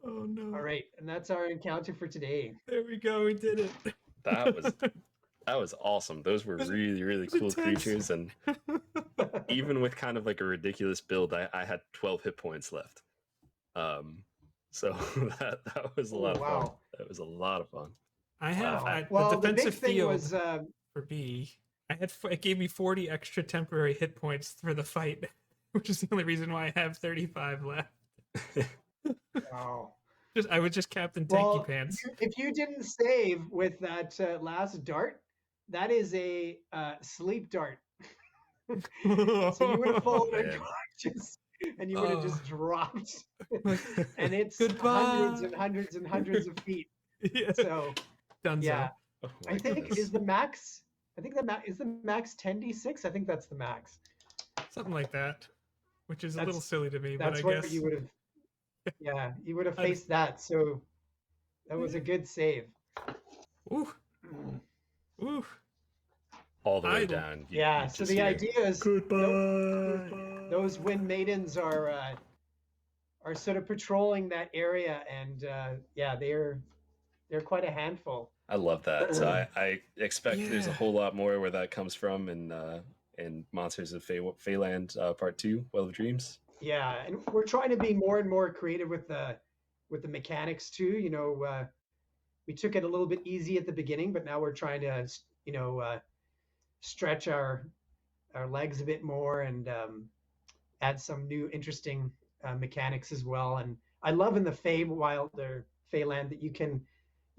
Oh no. All right, and that's our encounter for today. There we go. We did it. That was awesome. Those were really, really cool intense. creatures, and even with kind of like a ridiculous build, I had 12 hit points left. So that was a lot of fun. That was a lot of fun. I have Well, the the big defensive thing field was for B. It gave me 40 extra temporary hit points for the fight, which is the only reason why I have 35 left. wow. I was just Captain Tanky Well, Pants. if you didn't save with that last dart, that is a sleep dart. So you would have fallen man. unconscious, and you would have just dropped. and it's hundreds and Goodbye. hundreds and hundreds of feet. Yeah. So Dunzo. yeah, Oh I my think goodness. is the max. I think is the max 10d6. I think that's the max. Something like that, which is a little That's silly to me, but that's I where guess you would have. Yeah, you would have I'd- faced that. So that was a good save. Ooh, ooh. All the way I- down. Yeah. you So just the hear, idea is Goodbye. those wind maidens are sort of patrolling that area, and yeah, they're quite a handful. I love that. So I expect there's a Yeah. whole lot more where that comes from in Monsters of Feyland Part 2, Well of Dreams. Yeah, and we're trying to be more and more creative with the mechanics too. You know, we took it a little bit easy at the beginning, but now we're trying to stretch our legs a bit more and add some new interesting mechanics as well. And I love in the Feyland that you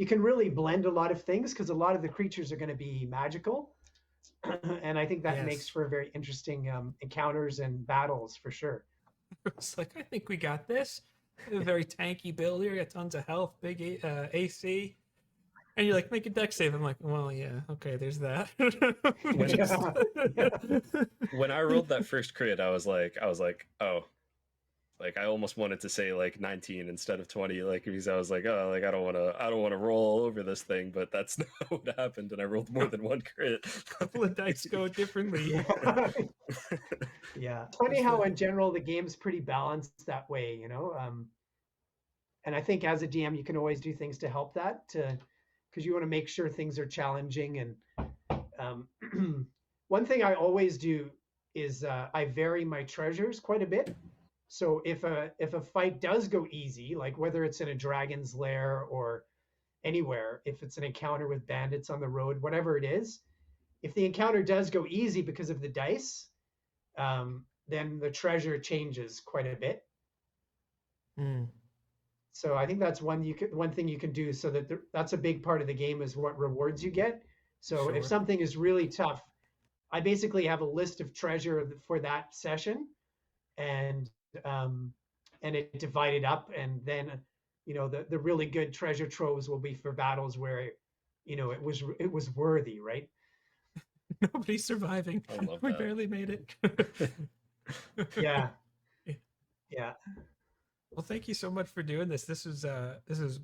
can really blend a lot of things because a lot of the creatures are going to be magical. And I think that makes Yes. for very interesting encounters and battles for sure. It's like, I think we got this. A very tanky build here, got tons of health, big AC. And you're like, make a deck save. I'm like, well, yeah, okay, there's that. When I rolled that first crit, I was like, oh, like I almost wanted to say like 19 instead of 20, like because I was like, oh, like I don't want to roll all over this thing, but that's not what happened, and I rolled more than one crit. Couple of dice go differently. Yeah. It's funny how in general the game's pretty balanced that way, you know. And I think as a DM you can always do things to help that, because you want to make sure things are challenging. And one thing I always do is I vary my treasures quite a bit. So if a fight does go easy, like whether it's in a dragon's lair or anywhere, if it's an encounter with bandits on the road, whatever it is, if the encounter does go easy because of the dice, then the treasure changes quite a bit. Mm. So I think that's one thing you can do, so that that's a big part of the game is what rewards you get. So Sure. if something is really tough, I basically have a list of treasure for that session, and it divided up, and then the really good treasure troves will be for battles where it was worthy, right? Nobody's surviving. I love We that. barely made it. Yeah. Yeah. Well, thank you so much for doing this. This is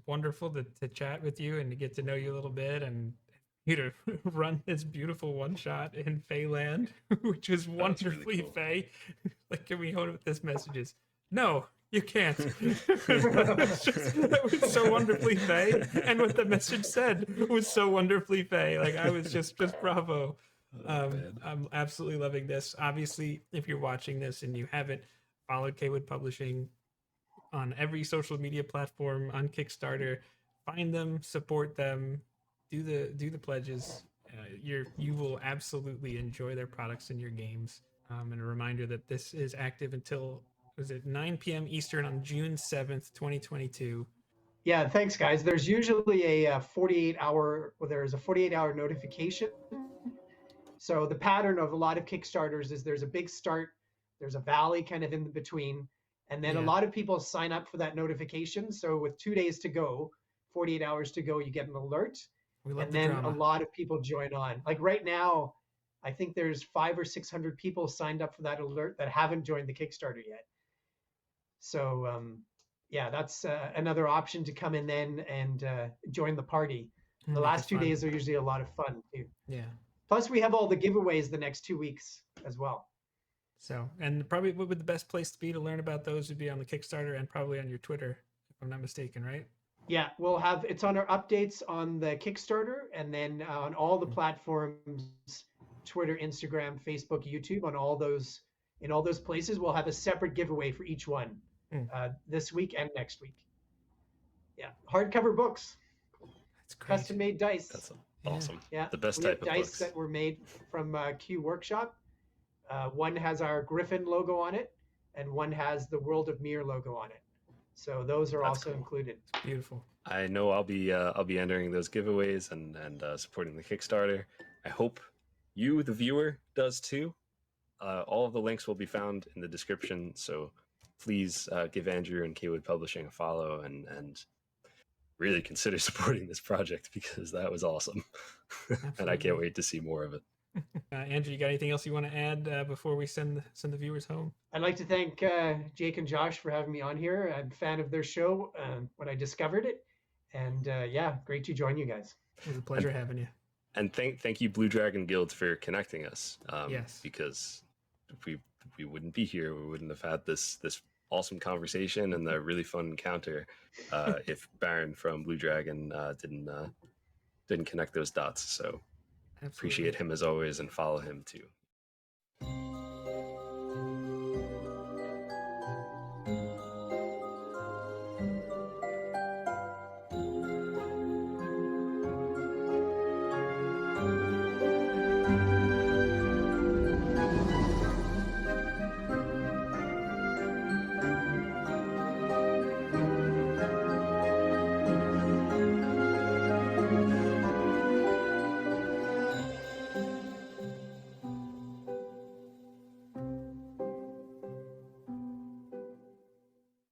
wonderful to chat with you and to get to know you a little bit, and you to run this beautiful one shot in Feyland, which is wonderfully cool. Fey. Like, can we hold up this messages? No, you can't. That was so wonderfully Fey, and what the message said was so wonderfully Fey. Like, I was just bravo. Man. I'm absolutely loving this. Obviously, if you're watching this and you haven't followed Cawood Publishing on every social media platform, on Kickstarter, find them, support them, do the pledges. You will absolutely enjoy their products in your games. And a reminder that this is active until 9 p.m. Eastern on June 7th, 2022. Yeah, thanks, guys. There's usually a 48-hour notification. So the pattern of a lot of Kickstarters is there's a big start, there's a valley kind of in between, and then a Yeah. lot of people sign up for that notification. So with 2 days to go, 48 hours to go, you get an alert, We love and the then drama. a lot of people join on. Like right now, I think there's 500 or 600 people signed up for that alert that haven't joined the Kickstarter yet. So yeah, that's another option to come in then and join the party. The Make it last 2 fun. days are usually a lot of fun too. Yeah. Plus, we have all the giveaways the next 2 weeks as well. So, and probably what would the best place to be to learn about those would be on the Kickstarter and probably on your Twitter, if I'm not mistaken, right? Yeah, we'll have it's on our updates on the Kickstarter, and then on all the platforms, Twitter, Instagram, Facebook, YouTube, in all those places, we'll have a separate giveaway for each one this week and next week. Yeah, hardcover books, That's great. custom made dice. That's Yeah. awesome. Yeah, The best we type have of dice books. that were made from Q Workshop. One has our Griffin logo on it, and one has the World of Mir logo on it. So those are That's also cool. included. Beautiful. I know I'll be entering those giveaways and supporting the Kickstarter. I hope you, the viewer, does too. All of the links will be found in the description, so please give Andrew and Cawood Publishing a follow and really consider supporting this project, because that was awesome. And I can't Absolutely. wait to see more of it. Andrew, you got anything else you want to add before we send the viewers home? I'd like to thank Jake and Josh for having me on here. I'm a fan of their show when I discovered it. And yeah, great to join you guys. It was a pleasure having you. And thank you, Blue Dragon Guild, for connecting us. Yes. Because we wouldn't be here. We wouldn't have had this awesome conversation and the really fun encounter if Baron from Blue Dragon didn't connect those dots. So Absolutely. appreciate him as always, and follow him too.